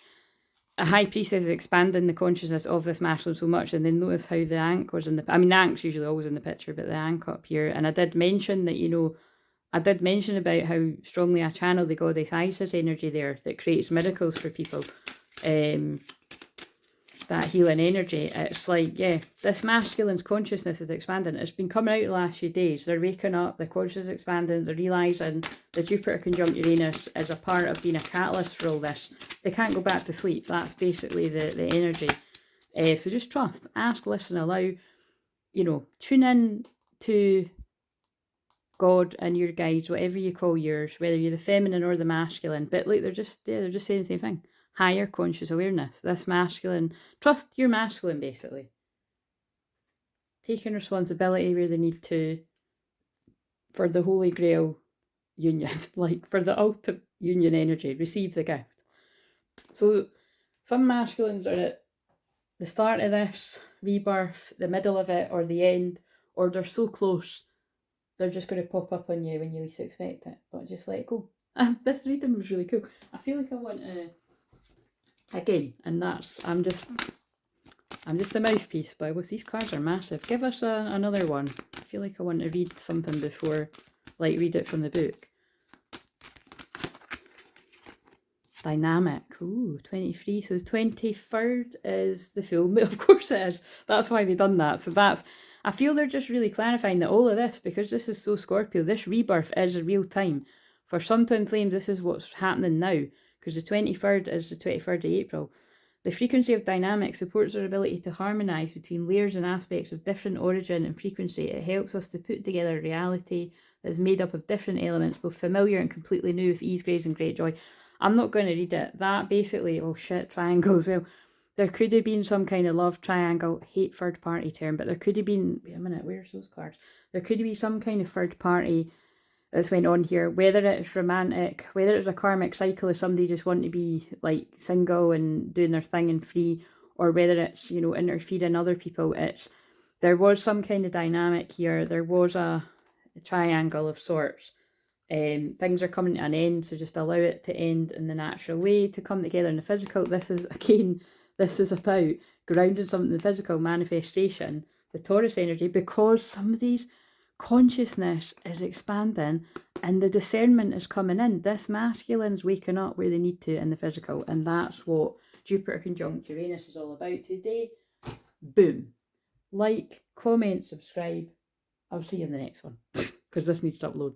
S1: A high priestess is expanding the consciousness of this masculine so much. And then notice how the Ankh was in the... I mean, the Ankh's usually always in the picture, but the Ankh up here. And I did mention that, I did mention about how strongly I channel the goddess Isis energy there that creates miracles for people. That healing energy. It's like, yeah, this masculine's consciousness is expanding. It's been coming out the last few days. They're waking up, their consciousness is expanding, they're realising the Jupiter conjunct Uranus is a part of being a catalyst for all this. They can't go back to sleep. That's basically the energy. So just trust, ask, listen, allow, tune in to God and your guides, whatever you call yours, whether you're the feminine or the masculine. But look, they're just saying the same thing. Higher conscious awareness. This masculine, trust your masculine, basically. Taking responsibility where they need to for the Holy Grail union, like for the ultimate union energy. Receive the gift. So some masculines are at the start of this rebirth, the middle of it, or the end, or they're so close, they're just going to pop up on you when you least expect it. But just let it go. This reading was really cool. I feel like I want to... Again, and that's, I'm just a mouthpiece, but these cards are massive. Give us another one. I feel like I want to read something before, read it from the book. Dynamic. Ooh, 23. So the 23rd is the full moon. Of course it is. That's why they done that. So that's, I feel they're just really clarifying that all of this, because this is so Scorpio, this rebirth is a real time. For some twin flames, this is what's happening now, because the 23rd is the 23rd of April. The frequency of dynamic supports our ability to harmonise between layers and aspects of different origin and frequency. It helps us to put together a reality that is made up of different elements, both familiar and completely new, with ease, grace and great joy. I'm not going to read it. That basically, oh shit, triangle as well. There could have been some kind of love triangle, hate third party term, but there could have been, wait a minute, where's those cards? There could have been some kind of third party that's went on here, whether it's romantic, whether it's a karmic cycle of somebody just wanting to be like single and doing their thing and free, or whether it's, you know, interfering other people. It's, there was some kind of dynamic here. There was a triangle of sorts. Things are coming to an end, so just allow it to end in the natural way, to come together in the physical. This is, again, this is about grounding something in the physical, manifestation, the Taurus energy, because somebody's consciousness is expanding and the discernment is coming in. This masculine's waking up where they need to in the physical, and that's what Jupiter conjunct Uranus is all about today. Boom. Like, comment, subscribe. I'll see you in the next one because this needs to upload.